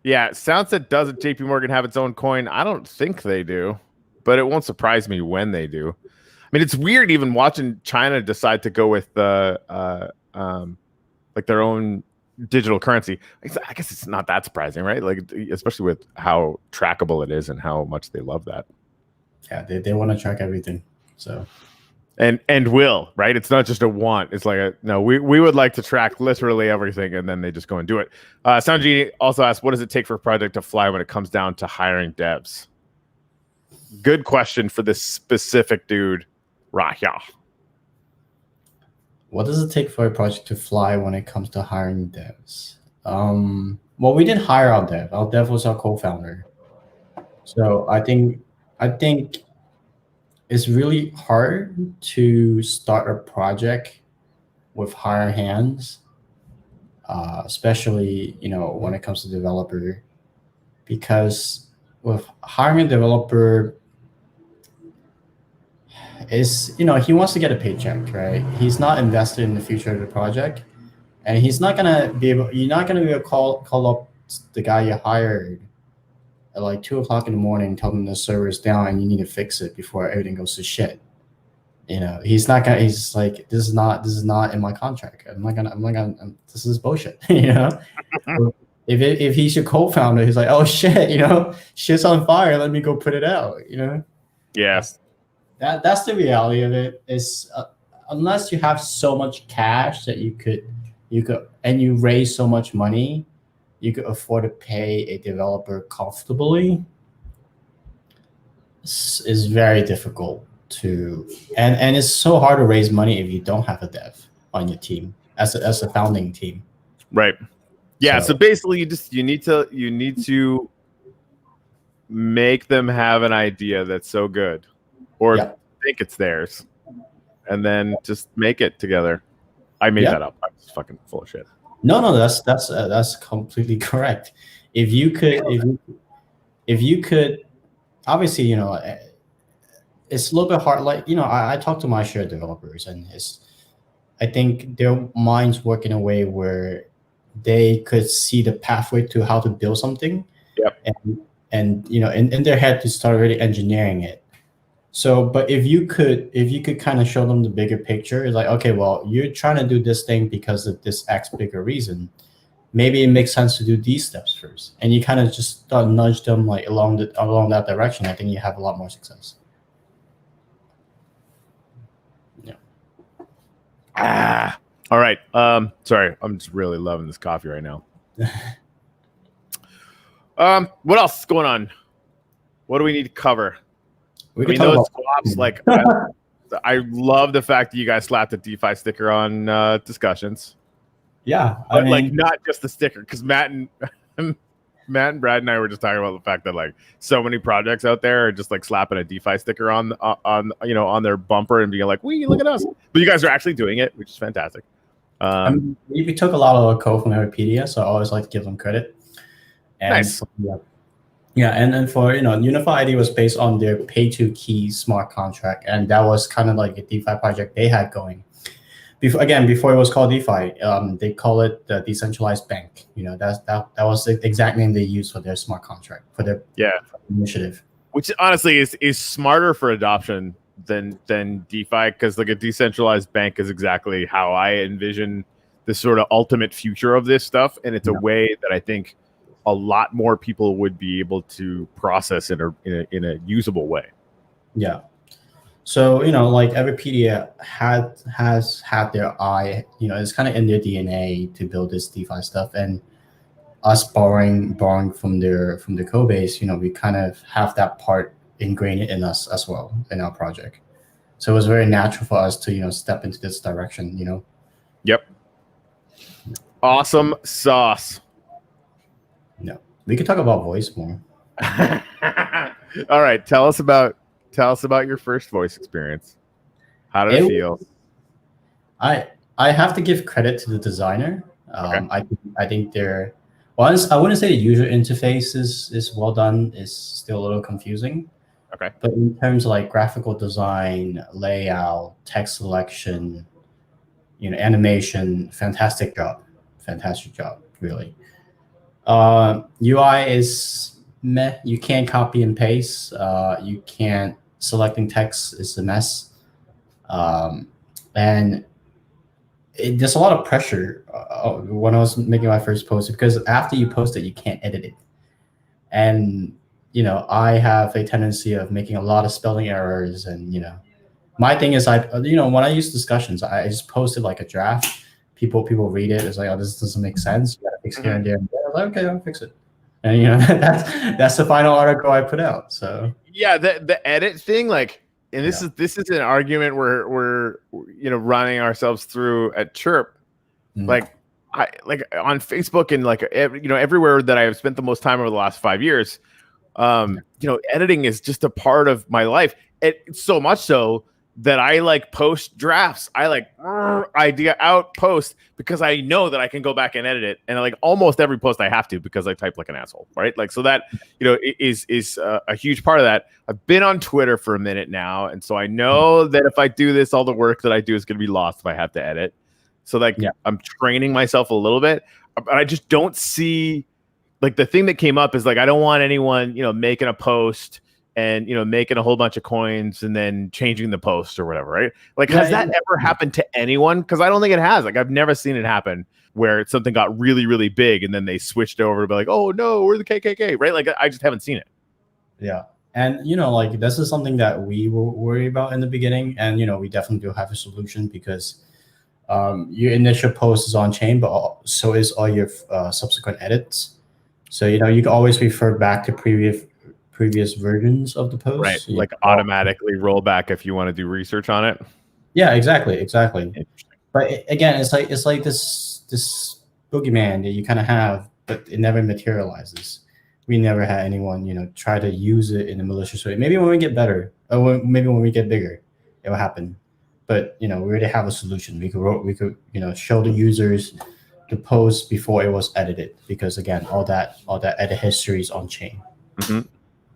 Yeah, Soundset doesn't JP Morgan have its own coin? I don't think they do, but it won't surprise me when they do. I mean, it's weird even watching China decide to go with like their own digital currency. I guess it's not that surprising, right? Like, especially with how trackable it is and how much they love that. Yeah, they want to track everything. So. And will, right? It's not just a want. It's like no, we would like to track literally everything, and then they just go and do it. Sound Genie also asked, what does it take for a project to fly when it comes down to hiring devs? Good question for this specific dude, Rahya. What does it take for a project to fly when it comes to hiring devs? Well, we didn't hire our dev. Our dev was our co-founder. So I think it's really hard to start a project with hired hands, especially when it comes to developer, because with hiring a developer is he wants to get a paycheck, right? He's not invested in the future of the project, and he's not gonna be able. You're not gonna be able to call up the guy you hired at like 2:00 in the morning, tell them the server is down and you need to fix it before everything goes to shit. He's not gonna. He's like, this is not in my contract. I'm not gonna. This is bullshit. If he's your co-founder, he's like, oh shit, shit's on fire. Let me go put it out. Yes. That's the reality of it. Is unless you have so much cash that you could, and you raise so much money, you could afford to pay a developer comfortably. Is very difficult to, and it's so hard to raise money if you don't have a dev on your team as a founding team. Right. Yeah. So basically, you need to make them have an idea that's so good, or think it's theirs, and then just make it together. I made that up. I'm just fucking full of shit. No, that's completely correct. If you could, obviously, it's a little bit hard. Like, I talk to my share developers, and I think their minds work in a way where they could see the pathway to how to build something. Yep. And in their head to start already engineering it. So, but if you could kind of show them the bigger picture, it's like, okay, well, you're trying to do this thing because of this X bigger reason. Maybe it makes sense to do these steps first, and you kind of just nudge them like along that direction. I think you have a lot more success. Yeah. All right. Sorry, I'm just really loving this coffee right now. What else is going on? What do we need to cover? Those swaps, like, I love the fact that you guys slapped a DeFi sticker on discussions. Yeah, but like not just the sticker, because Matt and Brad and I were just talking about the fact that like so many projects out there are just like slapping a DeFi sticker on their bumper and being like, "Wee, look at us!" But you guys are actually doing it, which is fantastic. We took a lot of code from Wikipedia, so I always like to give them credit. And nice. Yeah, and then for Unify ID was based on their pay-to-key smart contract, and that was kind of like a DeFi project they had going. Before it was called DeFi, they call it the decentralized bank. That was the exact name they used for their smart contract for their initiative. Which honestly is smarter for adoption than DeFi, because like a decentralized bank is exactly how I envision the sort of ultimate future of this stuff, and it's a way that I think a lot more people would be able to process in a usable way. Yeah. So like every PDF has had their eye. It's kind of in their DNA to build this DeFi stuff, and us borrowing from the code base. We kind of have that part ingrained in us as well in our project. So it was very natural for us to step into this direction. Yep. Awesome sauce. No, we could talk about voice more. All right, tell us about your first voice experience. How did it feel? I have to give credit to the designer. Okay. I think they're I wouldn't say the user interface is well done. It's still a little confusing. Okay. But in terms of like graphical design, layout, text selection, animation, fantastic job, really. UI is meh. You can't copy and paste. You can't selecting text is a mess. And there's a lot of pressure when I was making my first post, because after you post it, you can't edit it. And I have a tendency of making a lot of spelling errors, and my thing is when I use discussions, I just post it like a draft. People read it. It's like, oh, this doesn't make sense. You gotta fix here and there. And there. I'm like, okay, I'll fix it. And that's the final article I put out. So yeah, the edit thing, like, and this is an argument we're running ourselves through at Chirp. Like I like on Facebook and like everywhere that I have spent the most time over the last 5 years. Editing is just a part of my life. It's so much so that I like post drafts. I like idea out post because I know that I can go back and edit it. And like almost every post I have to, because I type like an asshole, right? Like, so that, is a huge part of that. I've been on Twitter for a minute now. And so I know that if I do this, all the work that I do is going to be lost if I have to edit. So like, I'm training myself a little bit, but I just don't see, like, the thing that came up is like, I don't want anyone, making a post and making a whole bunch of coins and then changing the post or whatever, right? Like, has that ever happened to anyone? Because I don't think it has. Like, I've never seen it happen where something got really, really big and then they switched over to be like, oh no, we're the KKK, right? Like, I just haven't seen it. Yeah. And like, this is something that we were worried about in the beginning, and we definitely do have a solution, because your initial post is on chain, but so is all your subsequent edits. So you can always refer back to previous versions of the post, right? Like automatically roll back if you want to do research on it. Yeah, exactly. But again, it's like this boogeyman that you kind of have, but it never materializes. We never had anyone try to use it in a malicious way. Maybe when we get better, or maybe when we get bigger, it will happen. But we already have a solution. We could show the users the post before it was edited, because again, all that edit history is on chain. Mm-hmm.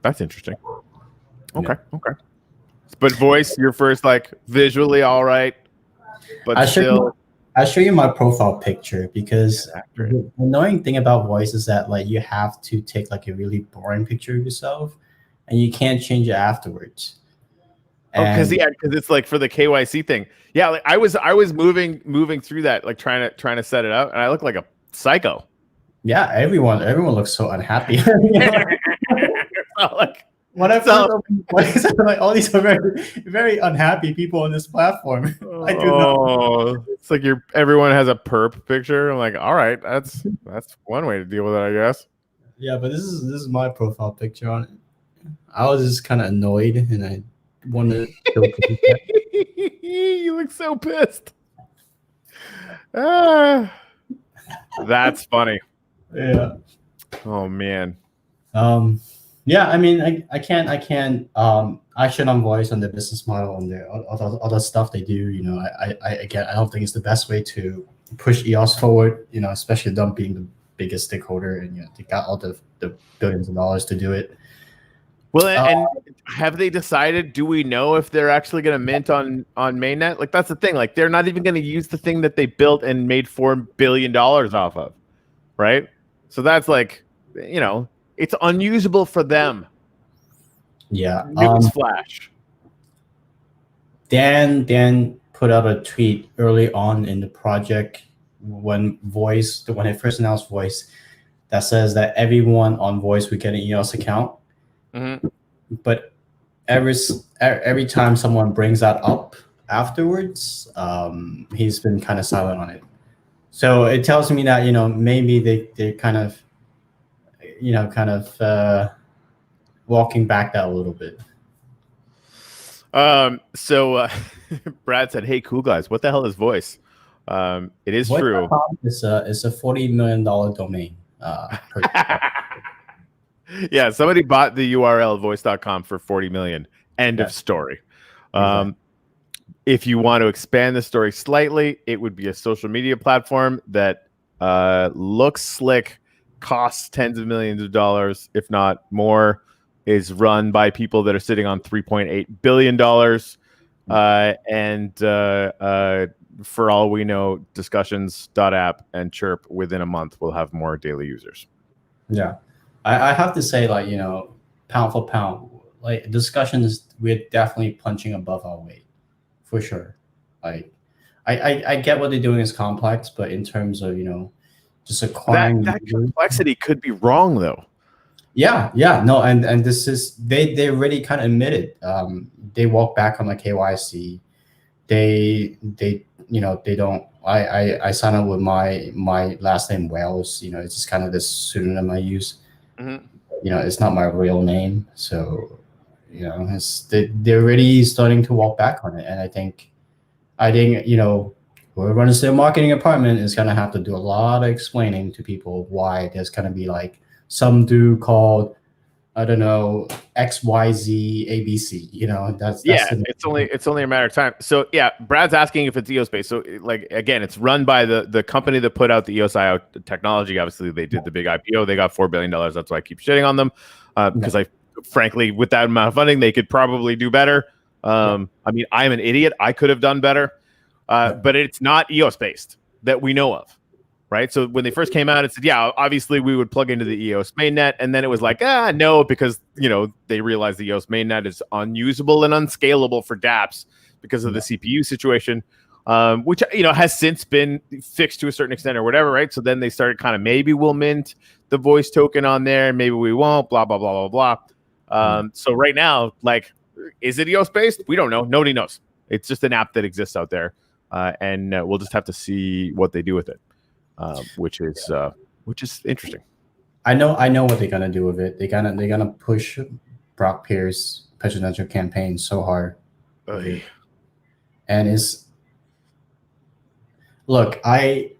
That's interesting. Okay. But voice, your first, like, visually all right, but I'll show you my profile picture, because the annoying thing about voice is that like you have to take like a really boring picture of yourself, and you can't change it afterwards. Because it's like for the KYC thing. Yeah, like I was moving through that, like trying to set it up, and I look like a psycho. Yeah, everyone looks so unhappy. Like, when I first opened voice, I'm like, all these are very, very unhappy people on this platform. I do not. It's like everyone has a perp picture. I'm like, all right, that's one way to deal with it, I guess. Yeah, but this is my profile picture on it. I was just kind of annoyed, and I wanted to You look so pissed. That's funny. Yeah. Oh man. Yeah, I mean, I can't action on voice on the business model and the other stuff they do. I don't think it's the best way to push EOS forward. Especially them being the biggest stakeholder, and they got all the billions of dollars to do it. Well, and have they decided? Do we know if they're actually going to mint on mainnet? Like, that's the thing. Like, they're not even going to use the thing that they built and made $4 billion off of, right? So that's like, it's unusable for them. Yeah. Newsflash. Dan put out a tweet early on in the project when it first announced voice, that says that everyone on voice would get an EOS account. Mm-hmm. But every time someone brings that up afterwards, he's been kind of silent on it. So it tells me that maybe they kind of walking back that a little bit. So Brad said, "Hey, cool guys, what the hell is voice?" It is true. It's a $40 million domain. Yeah, somebody bought the URL voice.com for 40 million. End of story. Exactly. If you want to expand the story slightly, it would be a social media platform that looks slick, costs tens of millions of dollars, if not more, is run by people that are sitting on $3.8 billion. And for all we know, discussions.app and Chirp within a month will have more daily users. Yeah. I have to say, like, pound for pound, like discussions, we're definitely punching above our weight, for sure. Like, I get what they're doing is complex, but in terms of just acquiring that complexity could be wrong though. Yeah, no, and this is they already kind of admitted. They walk back on the KYC. They they don't. I sign up with my last name Wells. It's just kind of this pseudonym I use. Mm-hmm. It's not my real name, so they're already starting to walk back on it, and I think whoever runs their marketing department is gonna have to do a lot of explaining to people why there's gonna be like some dude called, I don't know, XYZ ABC. It's only a matter of time. So yeah, Brad's asking if it's EOS based. So like again, it's run by the company that put out the EOS IO technology. Obviously, they did the big IPO. They got $4 billion. That's why I keep shitting on them. Because I frankly, with that amount of funding, they could probably do better. I mean, I'm an idiot. I could have done better. But it's not EOS based that we know of. Right. So when they first came out, it said, yeah, obviously we would plug into the EOS mainnet. And then it was like, no, because, they realized the EOS mainnet is unusable and unscalable for dApps because of the CPU situation, which, has since been fixed to a certain extent or whatever. Right. So then they started kind of, maybe we'll mint the voice token on there. Maybe we won't, blah, blah, blah, blah, blah. So right now, like, is it EOS based? We don't know. Nobody knows. It's just an app that exists out there. And we'll just have to see what they do with it. Which is interesting. I know what they're gonna do with it. They're gonna push Brock Pierce presidential campaign so hard. Oy. And look, I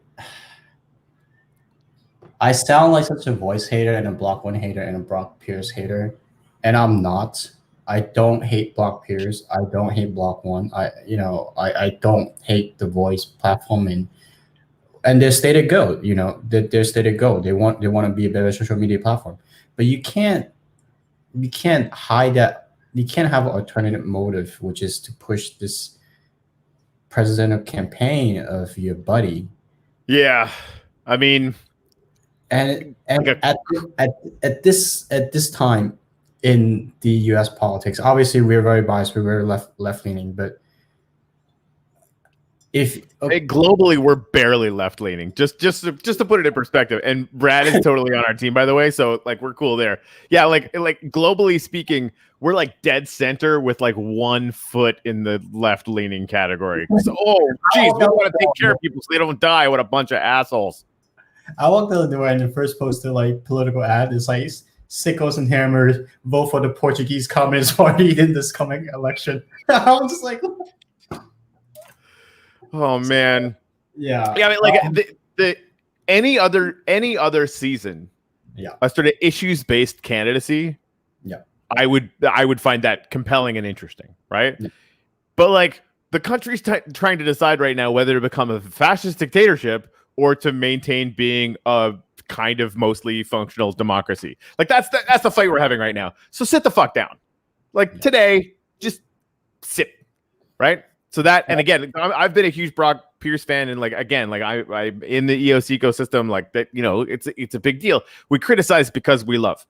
sound like such a voice hater and a Block One hater and a Brock Pierce hater, and I'm not. I don't hate Block Pierce. I don't hate Block One. I don't hate the voice platform and their stated goal, their stated goal. They want to be a better social media platform, but you can't hide that. You can't have an alternative motive, which is to push this presidential campaign of your buddy. Yeah, I mean, and at this time in the U.S. politics, obviously we're very biased. We're very left leaning, but globally we're barely left leaning, just to put it in perspective. And Brad is totally on our team, by the way, so like we're cool there. Yeah, like globally speaking, we're like dead center with like 1 foot in the left leaning category. So, geez, we want to take care of people so they don't die. What a bunch of assholes. I walked out the door and the first posted like political ad is like, sickos and hammers vote for the Portuguese Communist Party in this coming election. I was just like, oh man, yeah. I mean, like the any other season, a sort of issues based candidacy, I would find that compelling and interesting, right? Yeah. But like the country's trying to decide right now whether to become a fascist dictatorship or to maintain being a kind of mostly functional democracy. Like that's the fight we're having right now. So sit the fuck down. Like today, just sit, right? So that, and again, I've been a huge Brock Pierce fan, and like again, like I in the EOS ecosystem, like that, it's a big deal. We criticize because we love,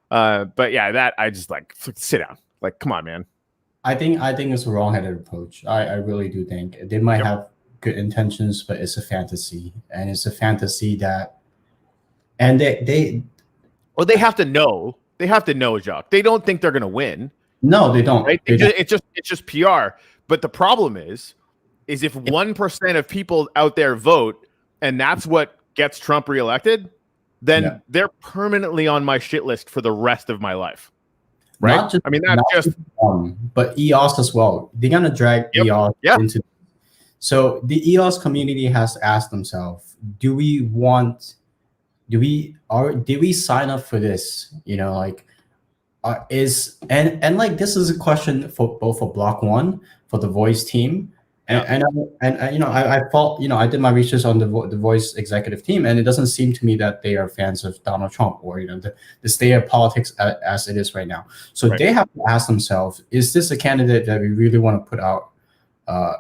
but yeah, that I just like sit down. Like, come on, man. I think it's a wrong-headed approach. I really do think they might have good intentions, but it's a fantasy, and it's a fantasy that, and they have to know. They have to know, Jacques. They don't think they're gonna win. No, they don't. Right? They don't. It's just PR. But the problem is if 1% of people out there vote and that's what gets Trump reelected, then they're permanently on my shit list for the rest of my life. Right? Not just, I mean, that's just but EOS as well. They're gonna drag EOS into. So the EOS community has to ask themselves: did we sign up for this? You know, like like this is a question for both for Block One, for the Voice team, and you know, I felt, you know, I did my research on the Voice executive team, and it doesn't seem to me that they are fans of Donald Trump, or, you know, the state of politics as it is right now. So they have to ask themselves: is this a candidate that we really want to put our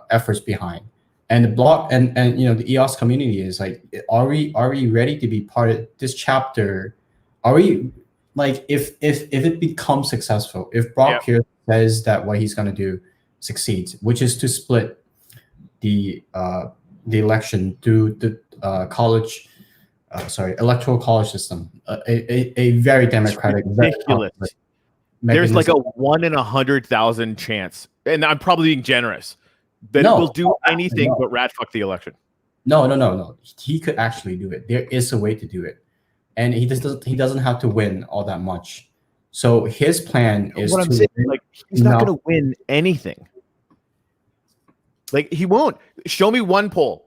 efforts behind? And the Block and you know, the EOS community is like, are we ready to be part of this chapter? Are we, like, if it becomes successful, if Brock Pierce says that what he's going to do succeeds, which is to split the election through the electoral college system, a very democratic, ridiculous. There's like a 1 in 100,000 chance, and I'm probably being generous, that it will do anything but rat fuck the election. No. He could actually do it. There is a way to do it. And he doesn't have to win all that much. So his plan is what I'm saying, like, he's not going to win anything. Like, he won't. Show me one poll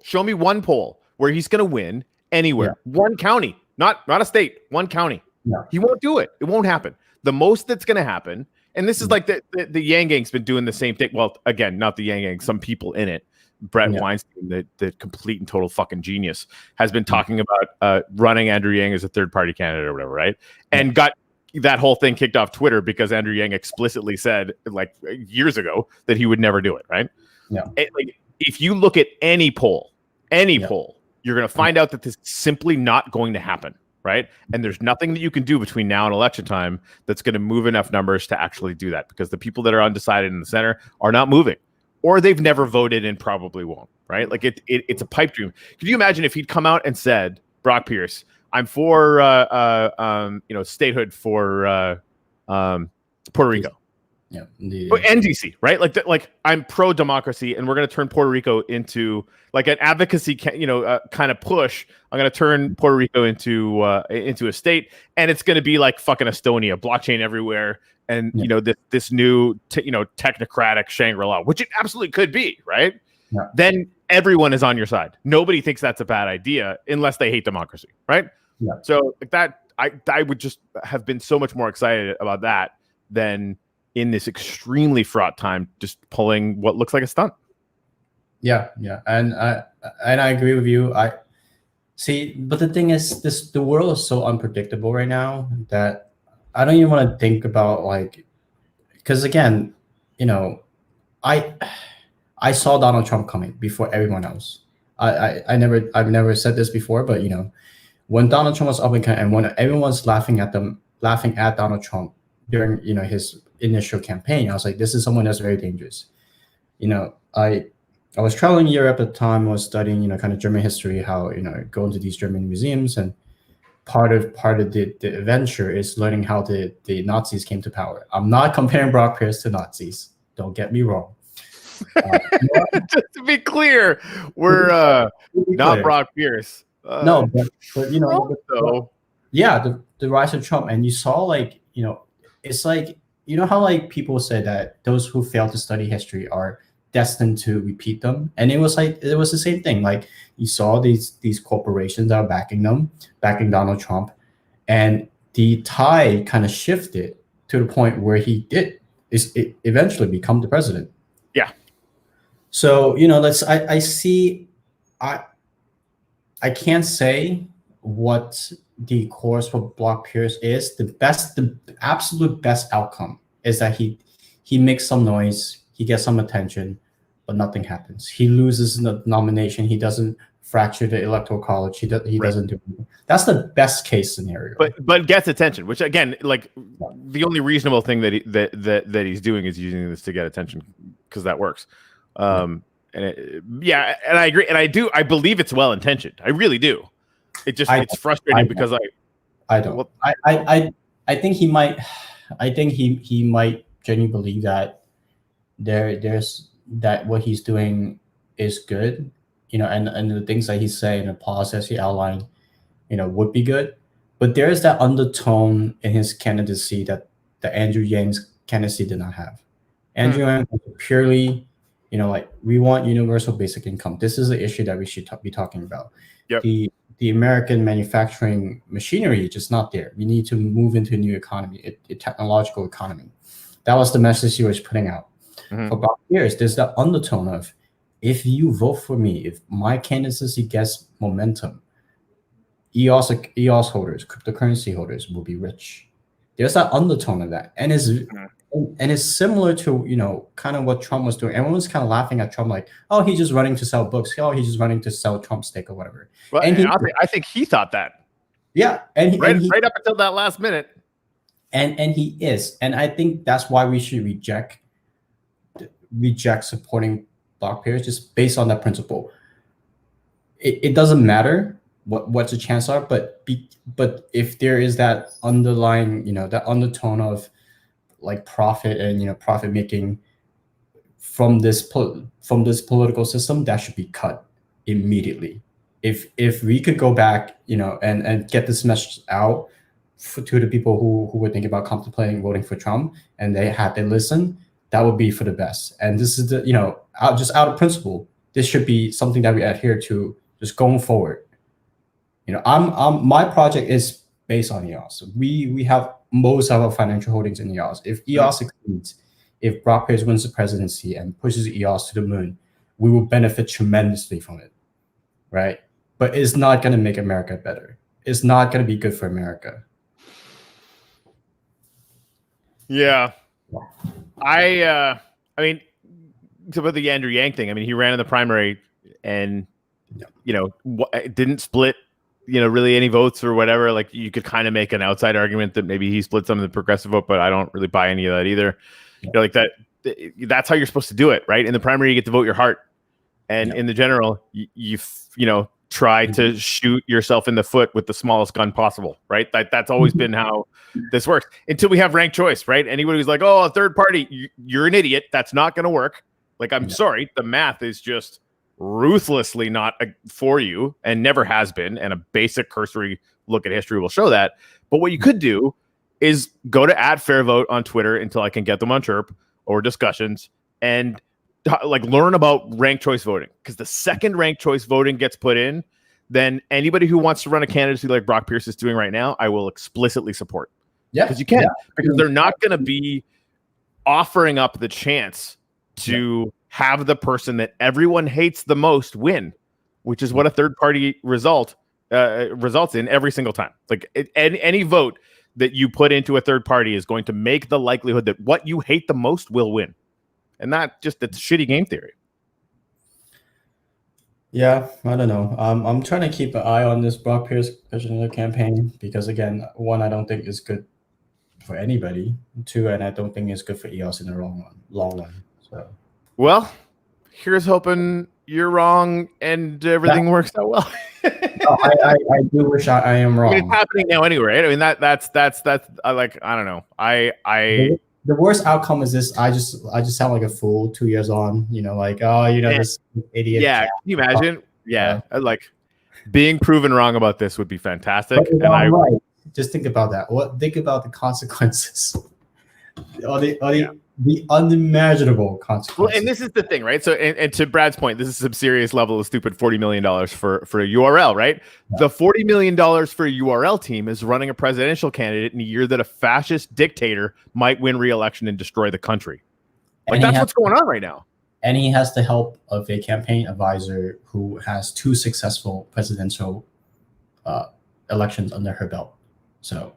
where he's going to win anywhere. One county, not a state, one county. He won't do it. It won't happen. The most that's going to happen, and this is like the Yang Gang's been doing the same thing. Well, again, not the Yang Gang, some people in it. Brett Weinstein, the complete and total fucking genius, has been talking about running Andrew Yang as a third-party candidate or whatever, right? And got that whole thing kicked off Twitter because Andrew Yang explicitly said, like, years ago, that he would never do it, right? Like, if you look at any poll, you're going to find out that this is simply not going to happen, right? And there's nothing that you can do between now and election time that's going to move enough numbers to actually do that, because the people that are undecided in the center are not moving. Or they've never voted and probably won't, right? Like, it's a pipe dream. Could you imagine if he'd come out and said, Brock Pierce, I'm for statehood for Puerto Rico, and DC, right? Like I'm pro democracy, and we're going to turn Puerto Rico into like an advocacy, kind of push. I'm going to turn Puerto Rico into a state, and it's going to be like fucking Estonia, blockchain everywhere. And, this new, technocratic Shangri-La, which it absolutely could be, right? Then everyone is on your side. Nobody thinks that's a bad idea unless they hate democracy, right? So like that, I would just have been so much more excited about that than in this extremely fraught time, just pulling what looks like a stunt. Yeah. And I agree with you. I see, but the thing is, the world is so unpredictable right now that I don't even want to think about, like, because again, I saw Donald Trump coming before everyone else. I've never said this before, but when Donald Trump was up and when everyone's laughing at Donald Trump during his initial campaign, I was like, this is someone that's very dangerous. I was traveling Europe at the time. I was studying kind of German history, how going to these German museums, and part of the adventure is learning how the Nazis came to power. I'm not comparing Brock Pierce to Nazis. Don't get me wrong. Just to be clear, we're not Brock Pierce. No, but the rise of Trump, and you saw, like, it's like, how, like, people say that those who fail to study history are destined to repeat them, and it was the same thing. Like, you saw these corporations that are backing Donald Trump, and the tide kind of shifted to the point where he eventually become the president. So I can't say what the course for Brock Pierce is. The absolute best outcome is that he makes some noise, he gets some attention, but nothing happens. He loses the nomination. He doesn't fracture the electoral college. He doesn't do anything. That's the best case scenario. But gets attention, which, again, like, the only reasonable thing that he's doing is using this to get attention, because that works. And I agree, and I believe it's well intentioned. I really do. It's frustrating because I don't. I think he might. I think he might genuinely believe that there's that what he's doing is good, and the things that he's saying, the process he outlined, would be good. But there is that undertone in his candidacy that Andrew Yang's candidacy did not have. Andrew Yang was purely, like, we want universal basic income. This is the issue that we should be talking about. Yep. The American manufacturing machinery is just not there. We need to move into a new economy, a technological economy. That was the message he was putting out. For about years, there's that undertone of, if you vote for me, if my candidacy gets momentum, EOS holders, cryptocurrency holders will be rich. There's that undertone of that, and it's similar to kind of what Trump was doing. Everyone was kind of laughing at Trump, like, oh, he's just running to sell books. Oh, he's just running to sell Trump steak or whatever. Well, and I think he thought that. Yeah, right up until that last minute. And he is, and I think that's why we should reject supporting block pairs just based on that principle. It doesn't matter what the chances are, but if there is that underlying, that undertone of like profit and profit making from this political system, that should be cut immediately. If we could go back, and get this message out to the people who were thinking about contemplating voting for Trump, and they listen, that would be for the best. And this is just out of principle, this should be something that we adhere to just going forward. My project is based on EOS. We have most of our financial holdings in EOS. If EOS succeeds, if Brock Pierce wins the presidency and pushes EOS to the moon, we will benefit tremendously from it, right? But it's not going to make America better. It's not going to be good for America. Yeah. I mean, about the Andrew Yang thing, I mean, he ran in the primary and, didn't split, really any votes or whatever. Like, you could kind of make an outside argument that maybe he split some of the progressive vote, but I don't really buy any of that either. Like that's how you're supposed to do it, right? In the primary, you get to vote your heart. And in the general, you try to shoot yourself in the foot with the smallest gun possible, right? That's always been how this works until we have ranked choice, right? Anybody who's like, oh, a third party, you're an idiot. That's not going to work. Like, I'm sorry. The math is just ruthlessly not for you and never has been. And a basic cursory look at history will show that. But what you could do is go to @FairVote on Twitter until I can get them on Chirp or discussions and like learn about ranked choice voting, because the second ranked choice voting gets put in, then anybody who wants to run a candidacy like Brock Pierce is doing right now, I will explicitly support. Yeah, because you can, because they're not going to be offering up the chance to have the person that everyone hates the most win, which is what a third party results in every single time. Like any vote that you put into a third party is going to make the likelihood that what you hate the most will win. And it's shitty game theory. Yeah, I don't know. I'm trying to keep an eye on this Brock Pierce presidential campaign because, again, one, I don't think is good for anybody. Two, and I don't think it's good for EOS in the long run. So, well, here's hoping you're wrong and everything works out well. No, I do wish I am wrong. I mean, it's happening now anyway, right? I mean, that's like, I don't know. The worst outcome is this. I just sound like a fool 2 years on, this idiot. Yeah, can you imagine? Yeah, like being proven wrong about this would be fantastic. Right. Just think about that. Think about the consequences. The unimaginable consequences. Well, and this is the thing, right? So, and to Brad's point, this is some serious level of stupid $40 million for a URL, right? Yeah. The $40 million for a URL team is running a presidential candidate in a year that a fascist dictator might win re-election and destroy the country. Like, that's what's going on right now. And he has the help of a campaign advisor who has 2 successful presidential elections under her belt. So,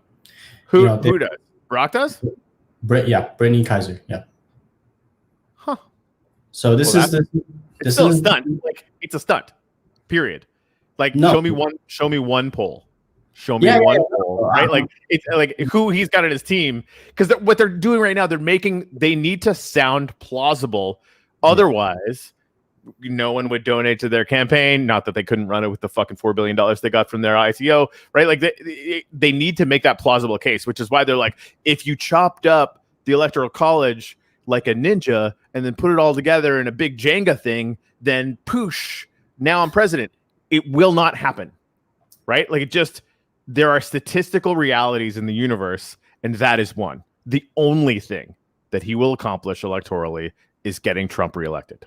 who does? Brock does? Brittany Kaiser. Yeah. Huh. So this is still a stunt. Like, it's a stunt. Period. Like, show me one poll. Show me one poll. Right? Like, it's like who he's got on his team, because what they're doing right now, they need to sound plausible. Otherwise, no one would donate to their campaign. Not that they couldn't run it with the fucking $4 billion they got from their ICO, right? Like, they need to make that plausible case, which is why they're like, if you chopped up the Electoral College like a ninja and then put it all together in a big Jenga thing, then poosh, now I'm president. It will not happen, right? Like there are statistical realities in the universe, and that is one. The only thing that he will accomplish electorally is getting Trump reelected.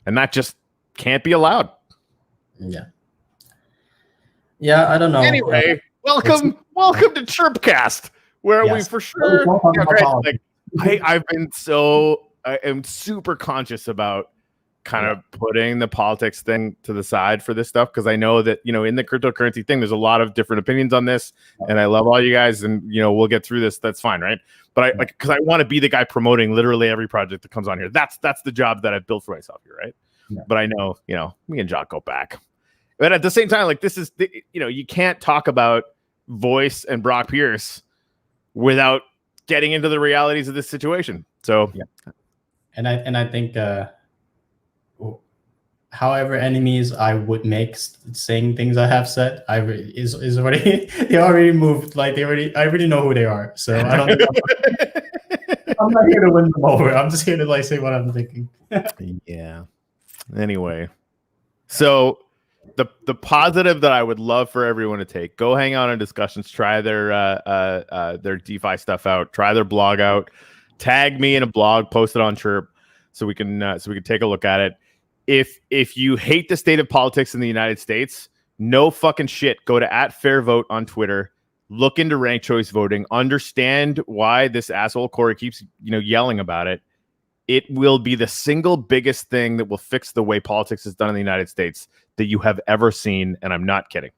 And that just can't be allowed. Yeah. Yeah, I don't know. Anyway, welcome to ChirpCast, where we for sure. I am super conscious about kind of putting the politics thing to the side for this stuff, because I know that in the cryptocurrency thing, there's a lot of different opinions on this, and I love all you guys, and we'll get through this. That's fine, right? But because I want to be the guy promoting literally every project that comes on here. That's the job that I've built for myself here, right? Yeah. But I know me and Jacques go back. But at the same time, like this is you can't talk about Voice and Brock Pierce without getting into the realities of this situation. So yeah, and I think however enemies I would make saying things I have said, is already they already moved. Like I already know who they are. So I don't. I'm not here to win them over. I'm just here to say what I'm thinking. Yeah. Anyway, so the positive that I would love for everyone to take: go hang out on Discussions, try their DeFi stuff out, try their blog out, tag me in a blog, post it on Chirp, so we can take a look at it. If you hate the state of politics in the United States, no fucking shit. Go to @FairVote on Twitter. Look into ranked choice voting. Understand why this asshole Corey keeps yelling about it. It will be the single biggest thing that will fix the way politics is done in the United States that you have ever seen, and I'm not kidding.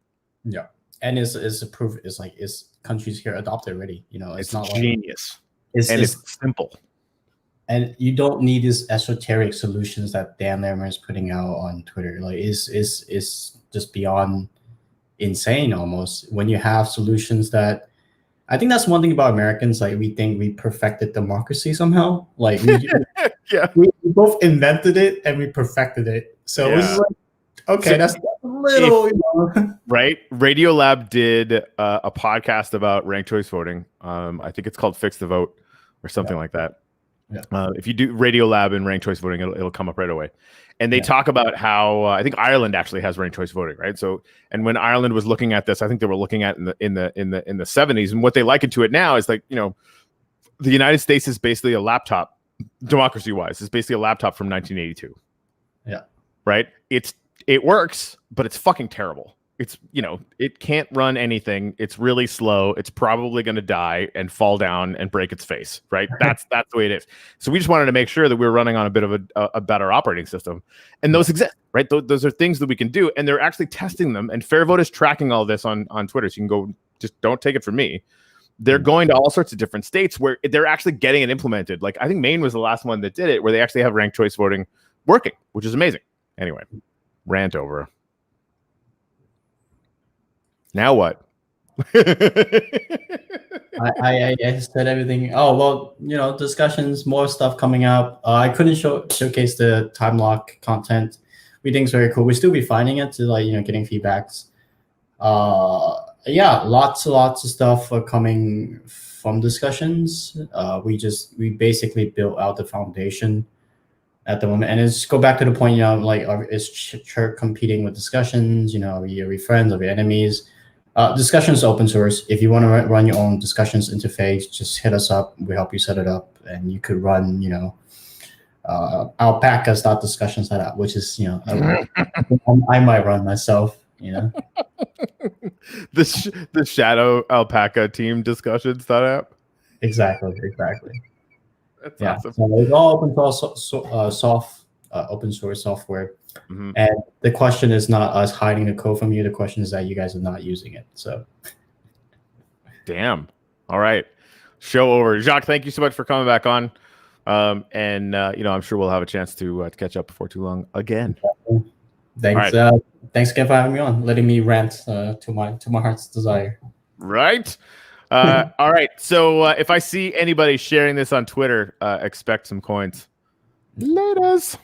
Yeah, and is approved. Is countries here adopted already? It's not genius. It's simple. And you don't need these esoteric solutions that Dan Lemmer is putting out on Twitter. It's just beyond insane almost. When you have solutions that, I think that's one thing about Americans. Like, we think we perfected democracy somehow. Like we both invented it and we perfected it. So yeah. It's okay, that's a little, right? Radiolab did a podcast about ranked choice voting. I think it's called Fix the Vote or something like that. Yeah. If you do Radiolab and ranked choice voting, it'll come up right away. And they talk about how I think Ireland actually has ranked choice voting, right? So, and when Ireland was looking at this, I think they were looking at in the 70s, and what they liken to it now is the United States is basically a laptop, democracy-wise. It's basically a laptop from 1982. Yeah. Right. It works, but it's fucking terrible. It's it can't run anything. It's really slow. It's probably going to die and fall down and break its face. Right. That's the way it is. So we just wanted to make sure that we were running on a bit of a better operating system, and those exist. Right. Those are things that we can do, and they're actually testing them. And FairVote is tracking all this on Twitter. So you can go. Just don't take it from me. They're going to all sorts of different states where they're actually getting it implemented. Like I think Maine was the last one that did it, where they actually have ranked choice voting working, which is amazing. Anyway, rant over. Now what? I said everything. Oh, well, discussions, more stuff coming up. I couldn't showcase the time lock content. We think it's very cool. We still be finding it to getting feedbacks. Yeah, lots of stuff coming from discussions. We basically built out the foundation at the moment, and it's go back to the point, is Chirp competing with discussions? Are we friends? Are we enemies? Discussions open source. If you want to run your own discussions interface, just hit us up. We help you set it up, and you could run, alpaca.discussions.app, which is, I might run myself. The shadow alpaca team discussions.app. Exactly. That's awesome. So it's all open source, open source software. Mm-hmm. And the question is not us hiding the code from you. The question is that you guys are not using it. So, damn. All right. Show over. Jacques, thank you so much for coming back on. And I'm sure we'll have a chance to catch up before too long again. Thanks. Right. Thanks again for having me on, letting me rant to my heart's desire. Right. All right. So if I see anybody sharing this on Twitter, expect some coins. Laters.